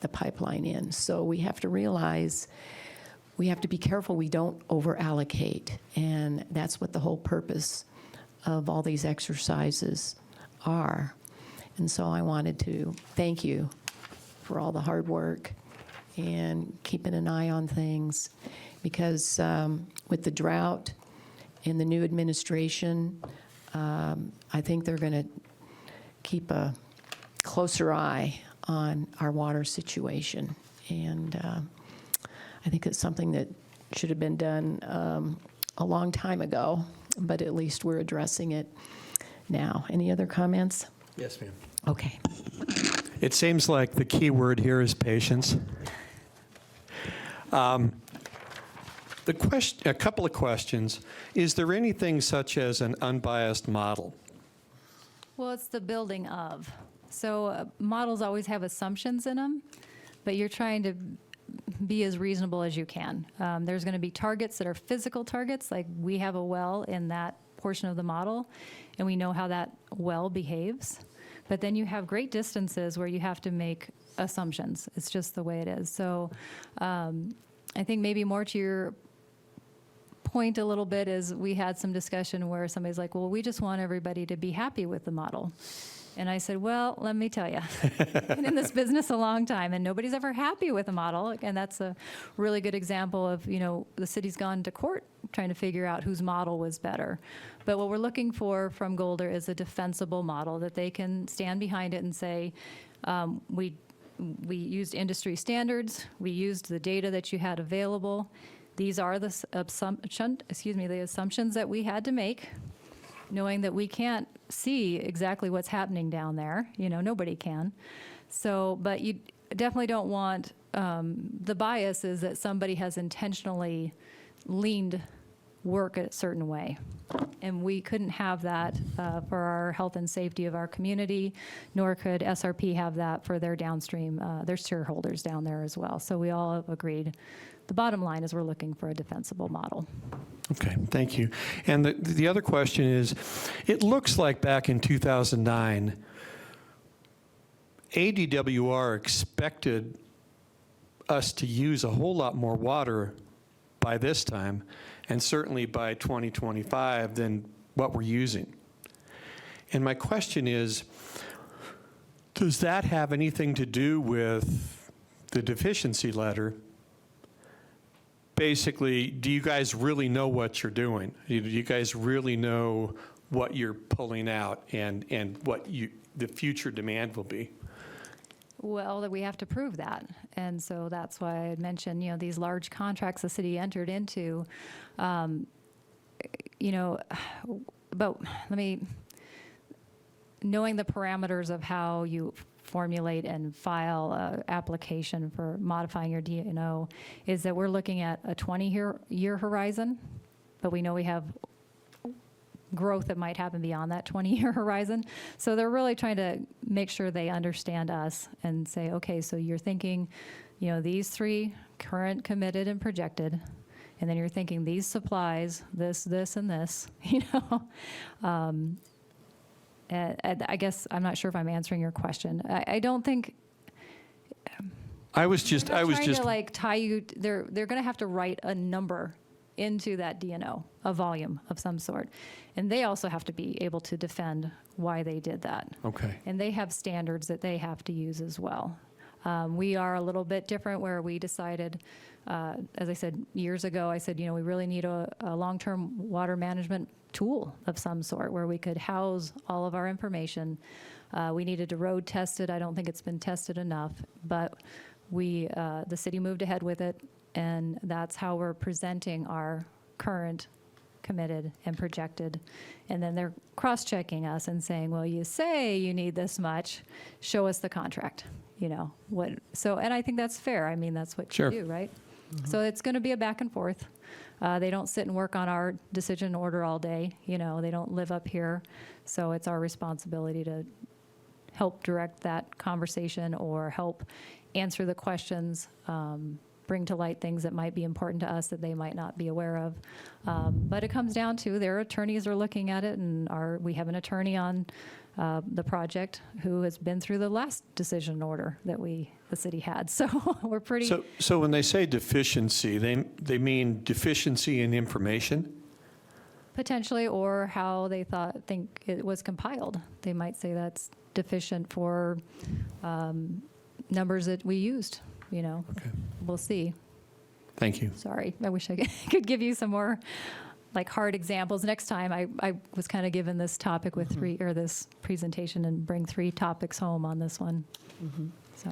the pipeline in. So we have to realize we have to be careful we don't over-allocate. And that's what the whole purpose of all these exercises are. And so I wanted to thank you for all the hard work and keeping an eye on things, because with the drought and the new administration, I think they're going to keep a closer eye on our water situation. And I think it's something that should have been done a long time ago, but at least we're addressing it now. Any other comments? Yes, ma'am. Okay. It seems like the key word here is patience. A couple of questions. Is there anything such as an unbiased model? Well, it's the building of. So models always have assumptions in them, but you're trying to be as reasonable as you can. There's going to be targets that are physical targets, like we have a well in that portion of the model, and we know how that well behaves. But then you have great distances where you have to make assumptions. It's just the way it is. So I think maybe more to your point a little bit is we had some discussion where somebody's like, well, we just want everybody to be happy with the model. And I said, well, let me tell you, I've been in this business a long time, and nobody's ever happy with a model. And that's a really good example of, the city's gone to court trying to figure out whose model was better. But what we're looking for from Golder is a defensible model that they can stand behind it and say, we used industry standards, we used the data that you had available. These are the assumptions that we had to make, knowing that we can't see exactly what's happening down there. Nobody can. So, but you definitely don't want, the bias is that somebody has intentionally leaned work a certain way. And we couldn't have that for our health and safety of our community, nor could SRP have that for their downstream, their shareholders down there as well. So we all have agreed. The bottom line is we're looking for a defensible model. Okay, thank you. And the other question is, it looks like back in 2009, ADWR expected us to use a whole lot more water by this time, and certainly by 2025 than what we're using. And my question is, does that have anything to do with the deficiency letter? Basically, do you guys really know what you're doing? Do you guys really know what you're pulling out and what the future demand will be? Well, that we have to prove that. And so that's why I had mentioned, these large contracts the city entered into, but knowing the parameters of how you formulate and file an application for modifying your DNO is that we're looking at a 20-year horizon, but we know we have growth that might happen beyond that 20-year horizon. So they're really trying to make sure they understand us and say, okay, so you're thinking, these three current, committed, and projected, and then you're thinking these supplies, this, and this, I guess I'm not sure if I'm answering your question. I don't think. I was just to like tie you. They're going to have to write a number into that DNO, a volume of some sort, and they also have to be able to defend why they did that. Okay. And they have standards that they have to use as well. We are a little bit different, where we decided as I said years ago, I said, we really need a long-term water management tool of some sort where we could house all of our information. We needed to road test it. I don't think it's been tested enough, but the city moved ahead with it, and that's how we're presenting our current committed and projected. And then they're cross-checking us and saying, well, you say you need this much, show us the contract, and I think that's fair. I mean, that's what Sure. you do, right? So it's going to be a back and forth. They don't sit and work on our decision order all day. They don't live up here. So it's our responsibility to help direct that conversation or help answer the questions, bring to light things that might be important to us that they might not be aware of. But it comes down to their attorneys are looking at it, and we have an attorney on the project who has been through the last decision order that the city had. So we're pretty. So when they say deficiency, they mean deficiency in information? Potentially, or how they think it was compiled. They might say that's deficient for numbers that we used, Okay. We'll see. Thank you. Sorry, I wish I could give you some more hard examples. Next time, I was kind of given this topic with this presentation and bring 3 topics home on this one. So,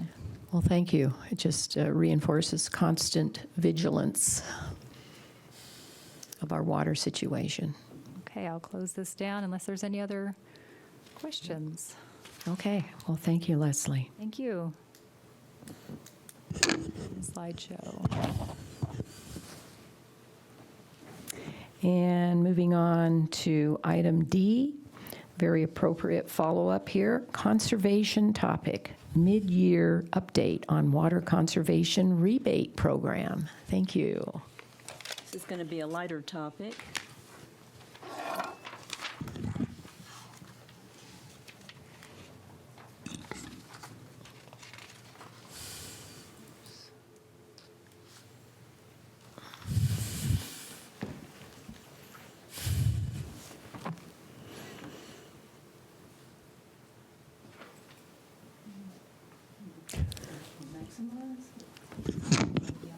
Well, thank you. It just reinforces constant vigilance of our water situation. okay, I'll close this down unless there's any other questions. Okay, well, thank you, Leslie. Thank you. Slideshow. And moving on to item D, very appropriate follow-up here, conservation topic, mid-year update on water conservation rebate program. Thank you. This is going to be a lighter topic.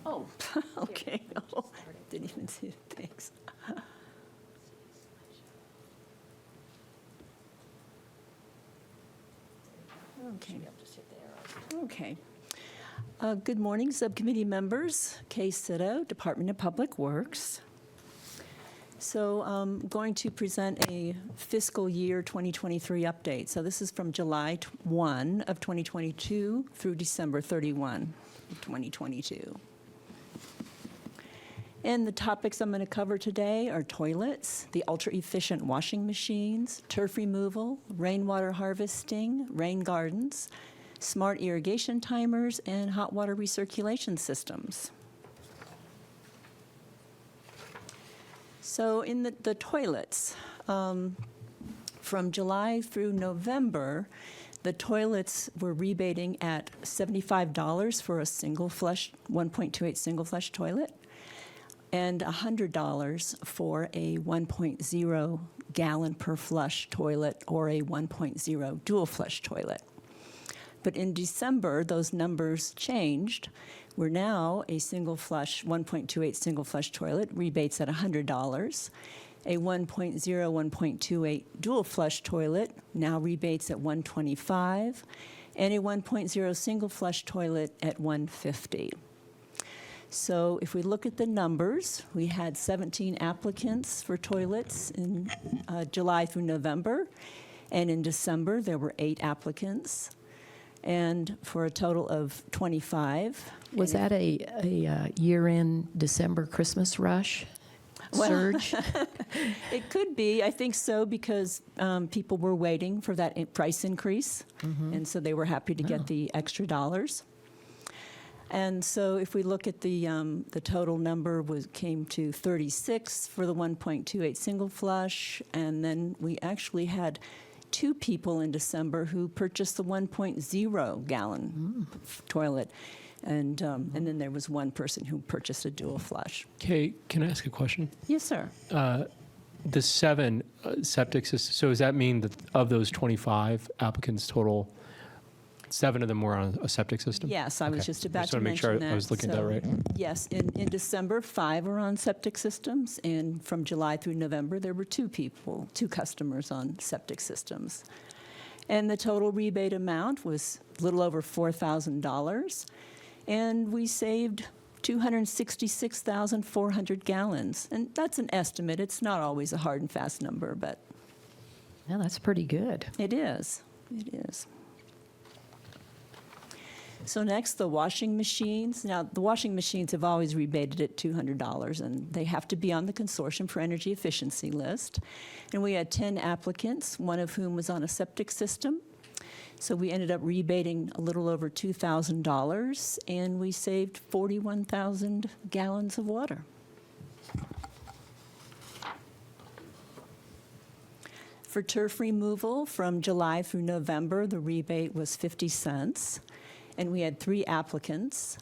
Oh, okay. Oh, didn't even see it. Thanks. Okay. Okay. Good morning, subcommittee members. Kay Sitto, Department of Public Works. So I'm going to present a fiscal year 2023 update. So this is from July 1 of 2022 through December 31 of 2022. And the topics I'm going to cover today are toilets, the ultra-efficient washing machines, turf removal, rainwater harvesting, rain gardens, smart irrigation timers, and hot water recirculation systems. So in the toilets, from July through November, the toilets were rebating at $75 for a single flush, 1.28 single flush toilet, and $100 for a 1.0 gallon per flush toilet or a 1.0 dual flush toilet. But in December, those numbers changed. We're now a single flush, 1.28 single flush toilet rebates at $100. A 1.0, 1.28 dual flush toilet now rebates at $125, and a 1.0 single flush toilet at $150. So if we look at the numbers, we had 17 applicants for toilets in July through November, and in December there were 8 applicants, and for a total of 25. Was that a year-end December Christmas rush surge? It could be, I think so, because people were waiting for that price increase, and so they were happy to get the extra dollars. And so if we look at the total number came to 36 for the 1.28 single flush, and then we actually had 2 people in December who purchased the 1.0 gallon toilet, and then there was 1 person who purchased a dual flush. Kay, can I ask a question? Yes, sir. The 7 septic systems, so does that mean that of those 25 applicants total, 7 of them were on a septic system? Yes, I was Okay. just about Just to want to make sure mention that. I was looking at that So, right. Yes, in December, 5 were on septic systems, and from July through November, there were 2 customers on septic systems. And the total rebate amount was a little over $4,000, and we saved 266,400 gallons. And that's an estimate. It's not always a hard and fast number, but Yeah, that's pretty good. it is. It is. So next, the washing machines. Now, the washing machines have always rebated at $200, and they have to be on the Consortium for Energy Efficiency list. And we had 10 applicants, one of whom was on a septic system. So we ended up rebating a little over $2,000, and we saved 41,000 gallons of water. For turf removal, from July through November, the rebate was 50 cents, and we had 3 applicants.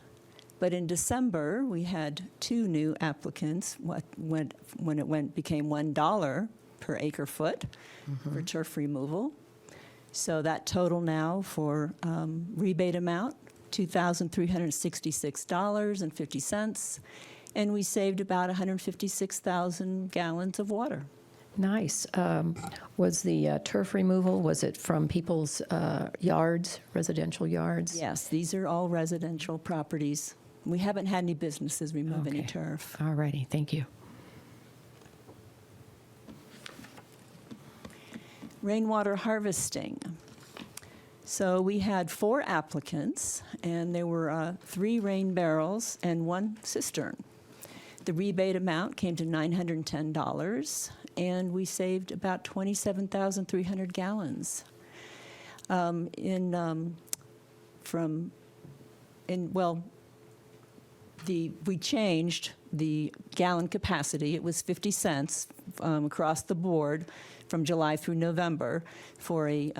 But in December, we had 2 new applicants, when it became $1 per acre foot for turf removal. So that total now for rebate amount, $2,366.50, and we saved about 156,000 gallons of water. Nice. Was the turf removal, was it from people's yards, residential yards? Yes, these are all residential properties. We haven't had any businesses remove any Okay. turf. All righty, thank you. Rainwater harvesting. So we had 4 applicants, and there were 3 rain barrels and 1 cistern. The rebate amount came to $910, and we saved about 27,300 gallons. We changed the gallon capacity. It was 50 cents across the board from July through November for a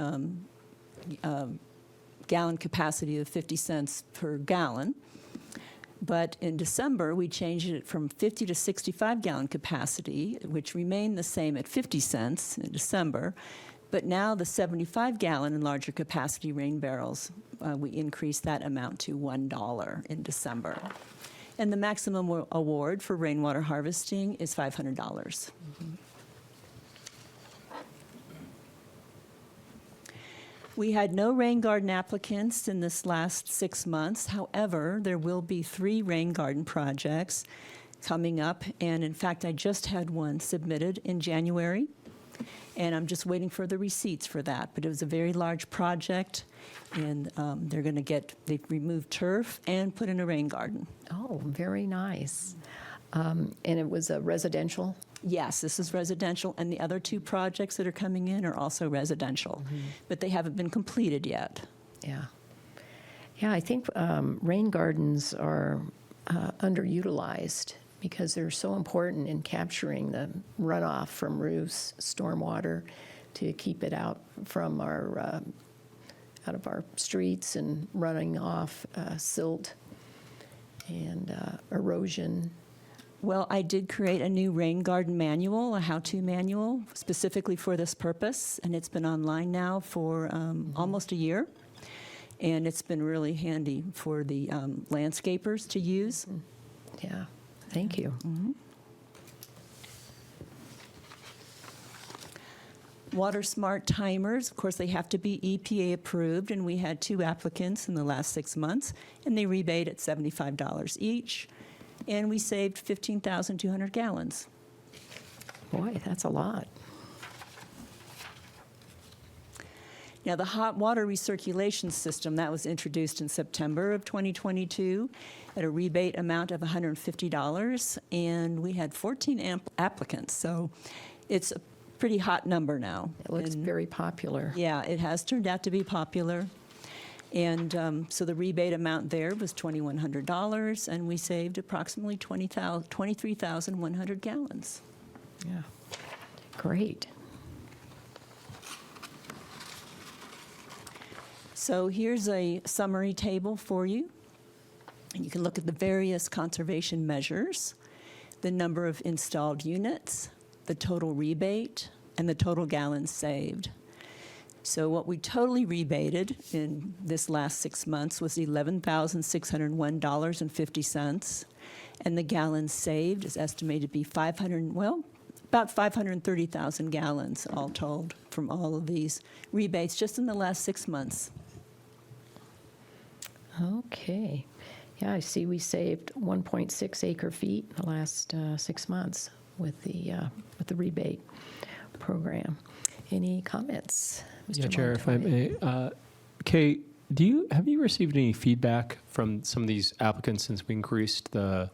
gallon capacity of 50 cents per gallon. But in December, we changed it from 50 to 65 gallon capacity, which remained the same at 50 cents in December. But now the 75 gallon and larger capacity rain barrels, we increased that amount to $1 in December. And the maximum award for rainwater harvesting is $500. We had no rain garden applicants in this last 6 months. However, there will be 3 rain garden projects coming up. And in fact, I just had one submitted in January. And I'm just waiting for the receipts for that. But it was a very large project. And they've removed turf and put in a rain garden. Oh, very nice. And it was a residential? Yes, this is residential, and the other 2 projects that are coming in are also residential, but they haven't been completed yet. Yeah. Yeah, I think rain gardens are underutilized because they're so important in capturing the runoff from roofs, stormwater, to keep it out from out of our streets and running off silt and erosion. Well, I did create a new rain garden manual, a how-to manual, specifically for this purpose, and it's been online now for almost a year, and it's been really handy for the landscapers to use. Yeah, thank you. Water smart timers, of course, they have to be EPA approved, and we had 2 applicants in the last 6 months, and they rebate at $75 each, and we saved 15,200 gallons. Boy, that's a lot. Now, the hot water recirculation system, that was introduced in September of 2022 at a rebate amount of $150, and we had 14 applicants, so it's a pretty hot number now. It looks And very popular. yeah, it has turned out to be popular. And so the rebate amount there was $2,100, and we saved approximately 23,100 gallons. Yeah, great. So here's a summary table for you. And you can look at the various conservation measures, the number of installed units, the total rebate, and the total gallons saved. So what we totally rebated in this last 6 months was $11,601.50. And the gallons saved is estimated to be about 530,000 gallons all told from all of these rebates just in the last 6 months. Okay. Yeah, I see we saved 1.6 acre feet in the last 6 months with the rebate program. Any comments, Mr. Yeah, Chair, if I Montoya? may. Kay, have you received any feedback from some of these applicants since we increased the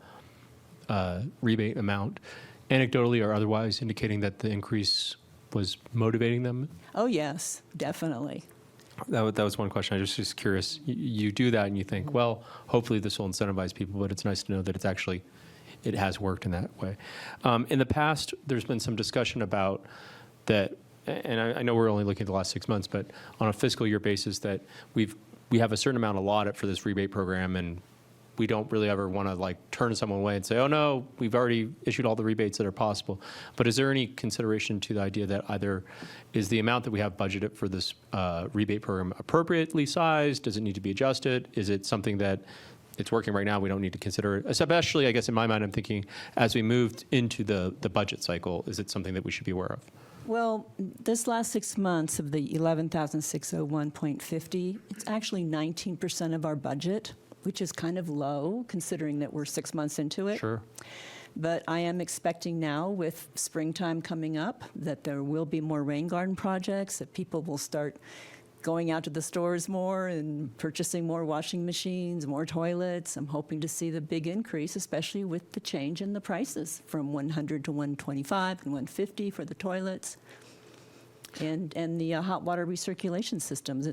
rebate amount, anecdotally or otherwise, indicating that the increase was motivating them? Oh, yes, definitely. That was one question. I was just curious. You do that and you think, well, hopefully this will incentivize people, but it's nice to know that it has worked in that way. In the past, there's been some discussion about that, and I know we're only looking at the last 6 months, but on a fiscal year basis, that we have a certain amount allotted for this rebate program, and we don't really ever want to like turn someone away and say, oh no, we've already issued all the rebates that are possible. But is there any consideration to the idea that either is the amount that we have budgeted for this rebate program appropriately sized? Does it need to be adjusted? Is it something that it's working right now, we don't need to consider it? Especially, I guess in my mind, I'm thinking as we moved into the budget cycle, is it something that we should be aware of? Well, this last 6 months of the 11,601.50, it's actually 19% of our budget, which is kind of low considering that we're 6 months into it. Sure. But I am expecting now, with springtime coming up, that there will be more rain garden projects, that people will start going out to the stores more and purchasing more washing machines, more toilets. I'm hoping to see the big increase, especially with the change in the prices from 100 to 125 and 150 for the toilets, and the hot water recirculation systems.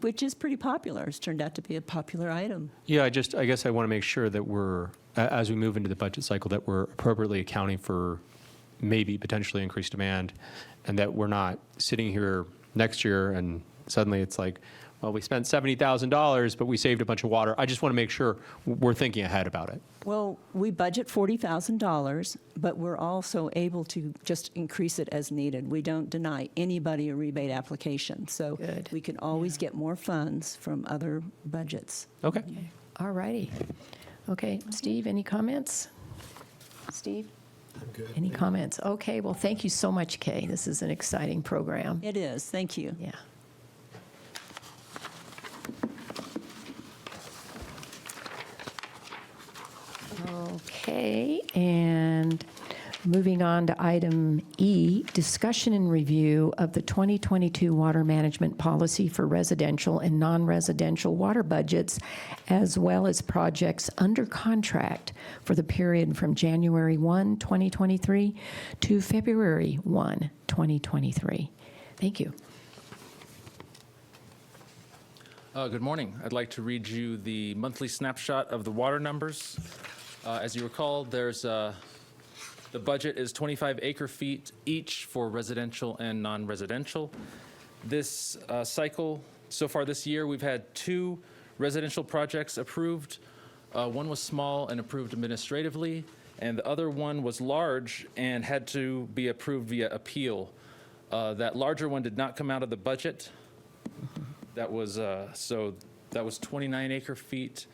Which is pretty popular. It's turned out to be a popular item. Yeah, I guess I want to make sure that we're, as we move into the budget cycle, that we're appropriately accounting for maybe potentially increased demand, and that we're not sitting here next year and suddenly it's like, well, we spent $70,000, but we saved a bunch of water. I just want to make sure we're thinking ahead about it. Well, we budget $40,000, but we're also able to just increase it as needed. We don't deny anybody a rebate application, so Good. we can always get more funds from other budgets. Okay. All righty. Okay, Steve, any comments? Steve? I'm good. Any comments? Okay, well, thank you so much, Kay. This is an exciting program. It is. Thank you. Yeah. Okay, and moving on to item E, discussion and review of the 2022 water management policy for residential and non-residential water budgets, as well as projects under contract for the period from January 1, 2023 to February 1, 2023. Thank you. Good morning. I'd like to read you the monthly snapshot of the water numbers. As you recall, the budget is 25 acre feet each for residential and non-residential. This cycle, so far this year, we've had 2 residential projects approved. One was small and approved administratively, and the other one was large and had to be approved via appeal. That larger one did not come out of the budget. That was 29 acre feet,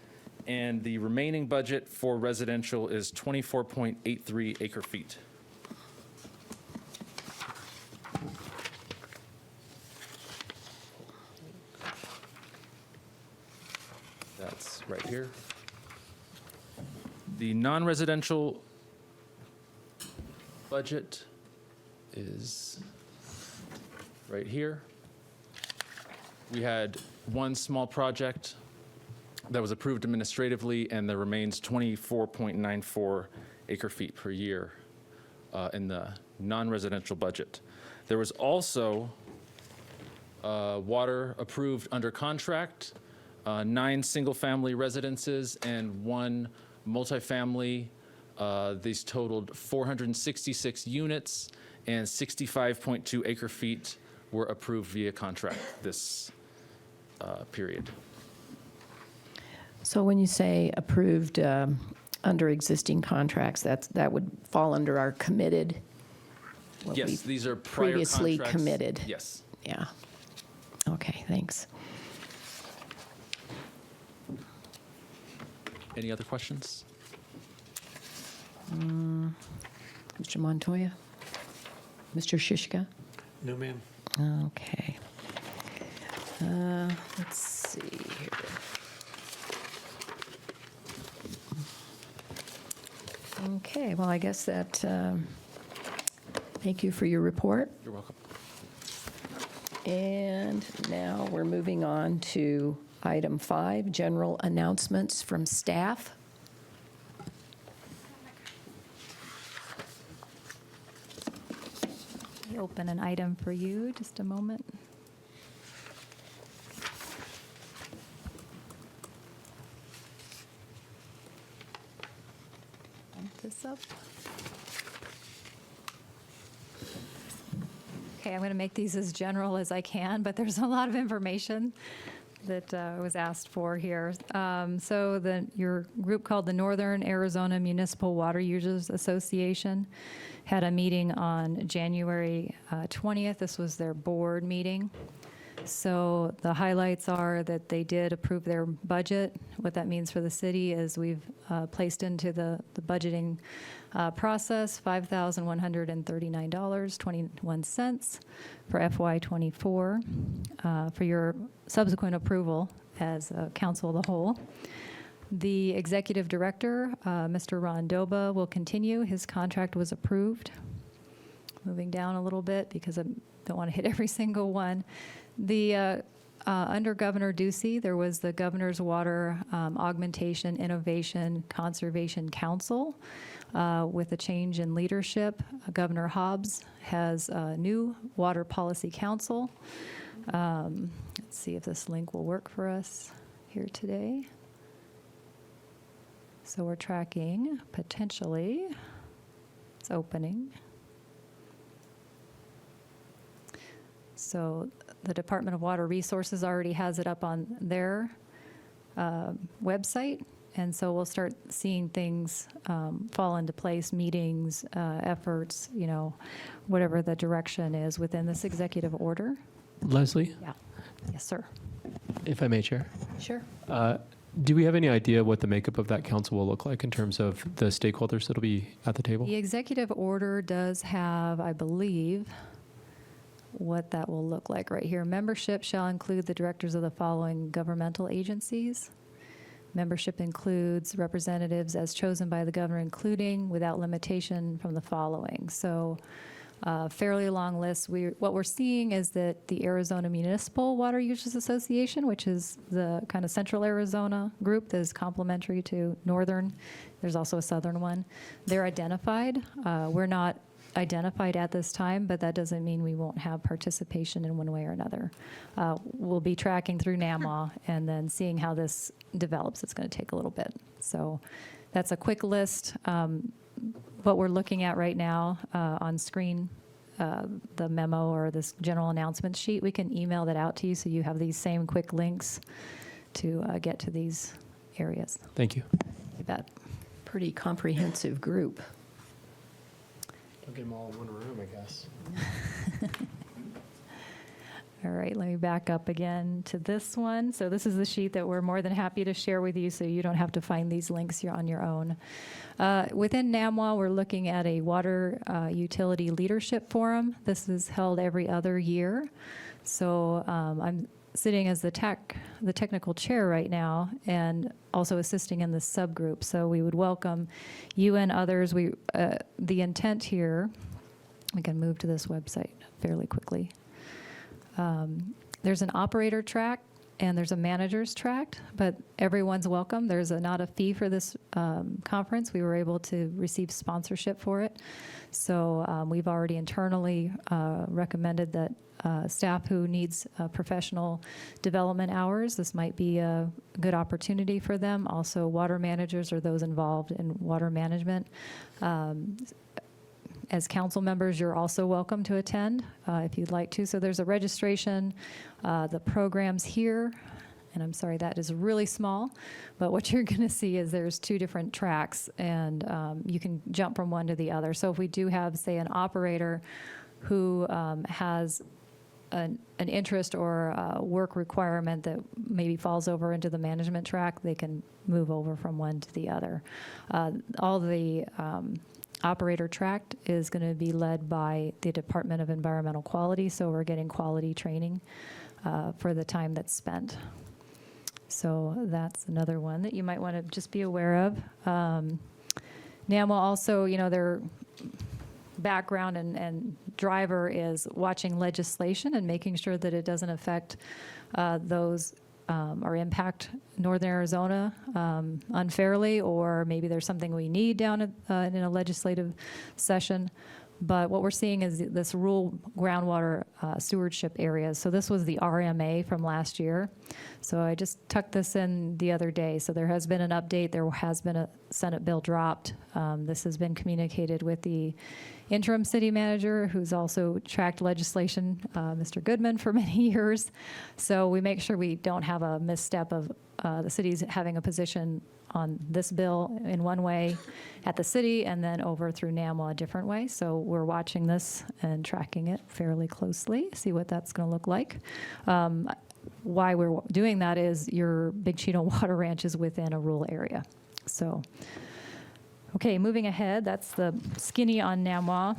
and the remaining budget for residential is 24.83 acre feet. That's right here. The non-residential budget is right here. We had one small project that was approved administratively, and there remains 24.94 acre feet per year in the non-residential budget. There was also water approved under contract, 9 single-family residences and 1 multifamily. These totaled 466 units, and 65.2 acre feet were approved via contract this period. So when you say approved under existing contracts, that would fall under our committed? what Yes, we've these are prior previously contracts. committed. Yes. Yeah. Okay, thanks. Any other questions? Mr. Montoya? Mr. Shishka? No, ma'am. Okay. Let's see here. Okay, well, I guess that, thank you for your report. You're welcome. And now we're moving on to item 5, general announcements from staff. Let me open an item for you, just a moment. Bump this up. Okay, I'm going to make these as general as I can, but there's a lot of information that was asked for here. So your group called the Northern Arizona Municipal Water Users Association had a meeting on January 20th. This was their board meeting. So the highlights are that they did approve their budget. What that means for the city is we've placed into the budgeting process $5,139.21 for FY24 for your subsequent approval as council of the whole. The executive director, Mr. Ron Doba, will continue. His contract was approved. Moving down a little bit because I don't want to hit every single one. The under Governor Ducey, there was the Governor's Water Augmentation Innovation Conservation Council. With a change in leadership, Governor Hobbs has a new Water Policy Council. Let's see if this link will work for us here today. So we're tracking potentially, it's opening. So the Department of Water Resources already has it up on their website. And so we'll start seeing things fall into place, meetings, efforts, whatever the direction is within this executive order. Leslie, Yeah. Yes, sir. if I may, Chair. Sure. Do we have any idea what the makeup of that council will look like in terms of the stakeholders that'll be at the table? The executive order does have, I believe, what that will look like right here. Membership shall include the directors of the following governmental agencies. Membership includes representatives as chosen by the governor, including without limitation from the following. So fairly long list. What we're seeing is that the Arizona Municipal Water Users Association, which is the kind of central Arizona group that is complementary to northern, there's also a southern one, they're identified. We're not identified at this time, but that doesn't mean we won't have participation in one way or another. We'll be tracking through NAMWA and then seeing how this develops. It's going to take a little bit. So that's a quick list. What we're looking at right now on screen, the memo or this general announcement sheet, we can email that out to you so you have these same quick links to get to these areas. Thank you. You bet. Pretty comprehensive group. Don't get them all in one room, I guess. All right, let me back up again to this one. So this is the sheet that we're more than happy to share with you so you don't have to find these links on your own. Within NAMWA, we're looking at a water utility leadership forum. This is held every other year. So I'm sitting as the technical chair right now and also assisting in the subgroup. So we would welcome you and others. The intent here, we can move to this website fairly quickly. There's an operator track and there's a manager's track, but everyone's welcome. There's not a fee for this conference. We were able to receive sponsorship for it. So we've already internally recommended that staff who needs professional development hours, this might be a good opportunity for them. Also, water managers or those involved in water management. As council members, you're also welcome to attend if you'd like to. So there's a registration, the programs here, and I'm sorry, that is really small, but what you're going to see is there's two different tracks, and you can jump from one to the other. So if we do have, say, an operator who has an interest or a work requirement that maybe falls over into the management track, they can move over from one to the other. All the operator track is going to be led by the Department of Environmental Quality, so we're getting quality training for the time that's spent. So that's another one that you might want to just be aware of. NAMWA also, their background and driver is watching legislation and making sure that it doesn't affect those or impact Northern Arizona unfairly, or maybe there's something we need down in a legislative session. But what we're seeing is this rural groundwater stewardship areas. So this was the RMA from last year. So I just tucked this in the other day. So there has been an update. There has been a Senate bill dropped. This has been communicated with the interim city manager, who's also tracked legislation, Mr. Goodman, for many years. So we make sure we don't have a misstep of the city's having a position on this bill in one way at the city and then over through NAMWA a different way. So we're watching this and tracking it fairly closely, see what that's going to look like. Why we're doing that is your Big Chino Water Ranch is within a rural area. So, okay, moving ahead, that's the skinny on NAMWA.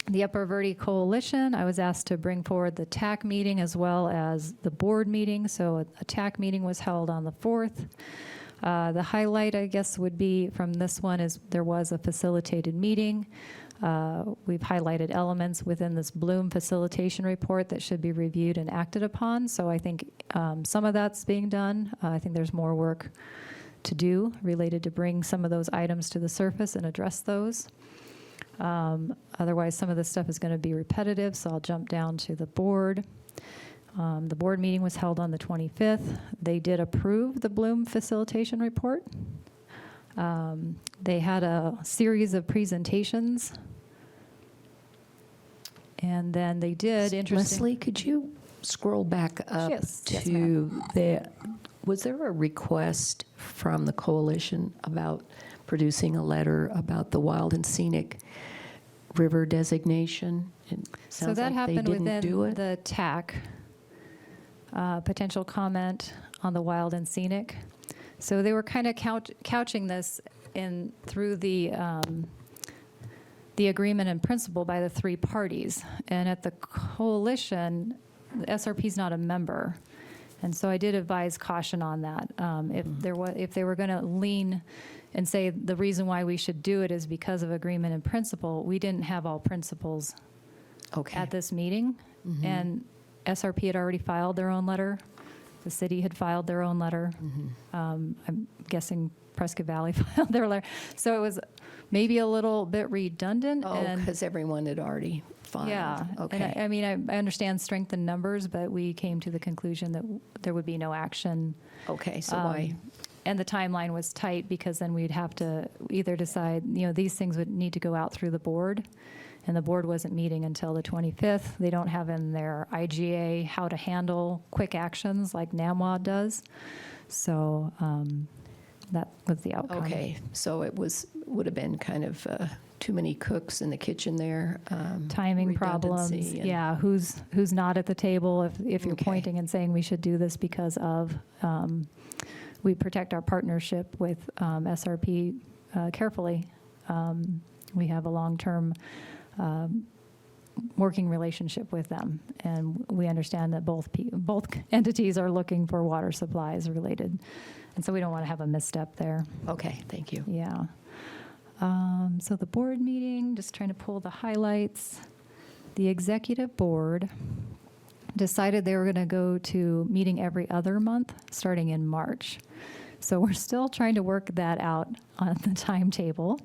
The Upper Verde Coalition, I was asked to bring forward the TAC meeting as well as the board meeting. So a TAC meeting was held on the 4th. The highlight, I guess, would be from this one is there was a facilitated meeting. We've highlighted elements within this Bloom facilitation report that should be reviewed and acted upon. So I think some of that's being done. I think there's more work to do related to bring some of those items to the surface and address those. Otherwise, some of this stuff is going to be repetitive, so I'll jump down to the board. The board meeting was held on the 25th. They did approve the Bloom facilitation report. They had a series of presentations. And then they did interesting. Leslie, could you scroll back up Yes, yes, to was there a request from the coalition about producing a letter about the wild and scenic river designation? It So sounds that like happened they didn't do within it. the TAC, potential comment on the wild and scenic. So they were kind of couching this in through the agreement in principle by the three parties. And at the coalition, the SRP is not a member. And so I did advise caution on that. If they were going to lean and say the reason why we should do it is because of agreement in principle, we didn't have all principles Okay. at this meeting. And SRP had already filed their own letter. The city had filed their own letter. I'm guessing Prescott Valley filed their letter. So it was maybe a little bit redundant. Oh, and because everyone had already filed. yeah. Okay. And I mean, I understand strength in numbers, but we came to the conclusion that there would be no action. Okay, so why? And the timeline was tight because then we'd have to either decide, these things would need to go out through the board. And the board wasn't meeting until the 25th. They don't have in their IGA how to handle quick actions like NAMWA does. So that was the outcome. Okay, so it would have been kind of too many cooks in the kitchen there. Timing problems. redundancy and- Yeah, who's not at the table if you're Okay. pointing and saying we should do this because of, we protect our partnership with SRP carefully. We have a long-term working relationship with them, and we understand that both entities are looking for water supplies related, and so we don't want to have a misstep there. Okay, thank you. Yeah. So the board meeting, just trying to pull the highlights. The executive board decided they were going to go to meeting every other month, starting in March. So we're still trying to work that out on the timetable,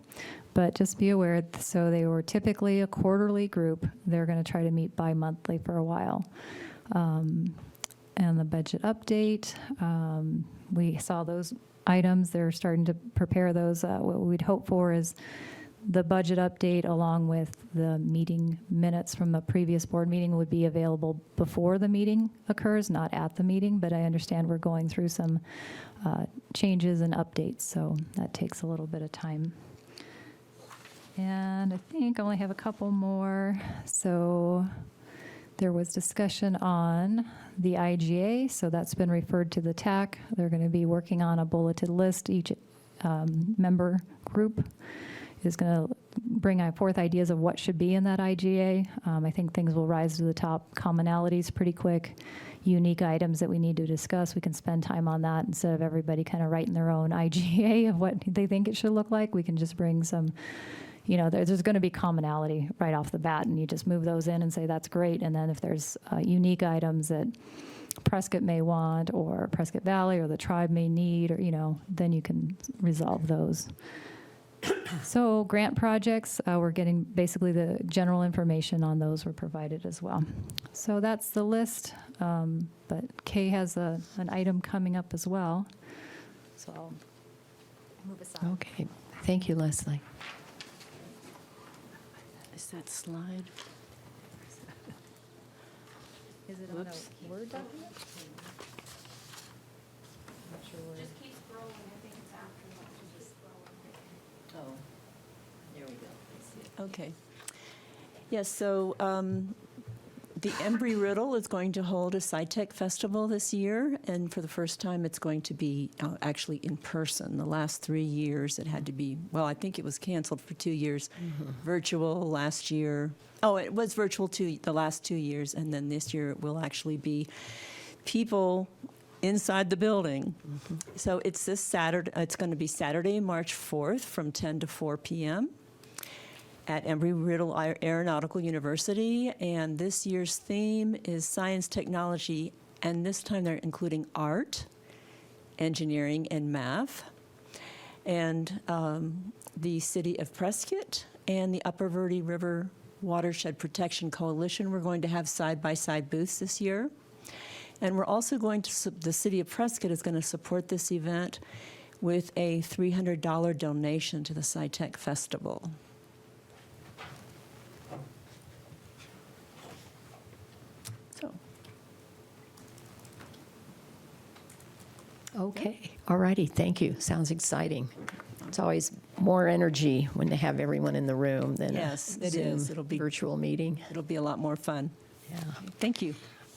but just be aware, so they were typically a quarterly group. They're going to try to meet bi-monthly for a while. And the budget update, we saw those items. They're starting to prepare those. What we'd hope for is the budget update along with the meeting minutes from a previous board meeting would be available before the meeting occurs, not at the meeting, but I understand we're going through some changes and updates, so that takes a little bit of time. And I think I only have a couple more. So There was discussion on the IGA, so that's been referred to the TAC. They're going to be working on a bulleted list. Each member group is going to bring forth ideas of what should be in that IGA. I think things will rise to the top. Commonalities pretty quick. Unique items that we need to discuss. We can spend time on that instead of everybody kind of writing their own IGA of what they think it should look like. We can just bring some, there's going to be commonality right off the bat, and you just move those in and say that's great. And then if there's unique items that Prescott may want, or Prescott Valley or the tribe may need, or then you can resolve those. So grant projects, we're getting basically the general information on those were provided as well. So that's the list, but Kay has an item coming up as well. So I'll move aside. Okay, thank you, Leslie. Is that slide? Is it on a Word document? Just keep scrolling, I think it's after that, just scroll. Oh, there we go. Okay. Yes, so the Embry-Riddle is going to hold a SciTech Festival this year, and for the first time, it's going to be actually in person. The last 3 years, it had to be, well, I think it was canceled for 2 years, virtual last year. Oh, it was virtual the last 2 years, and then this year it will actually be people inside the building. So it's this Saturday. It's going to be Saturday, March 4th, from 10 to 4 p.m. at Embry-Riddle Aeronautical University. And this year's theme is science, technology, and this time they're including art, engineering, and math. And the City of Prescott and the Upper Verde River Watershed Protection Coalition, we're going to have side-by-side booths this year. And we're also going to, the City of Prescott is going to support this event with a $300 donation to the SciTech Festival. So, Okay, all righty, thank you. Sounds exciting. It's always more energy when they have everyone in the room than yes, a it Zoom is. It'll be virtual meeting. It'll be a lot more fun. Yeah. Thank you.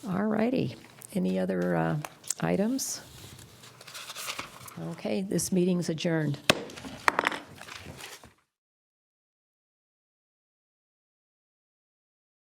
All righty. Any other items? Okay, this meeting's adjourned.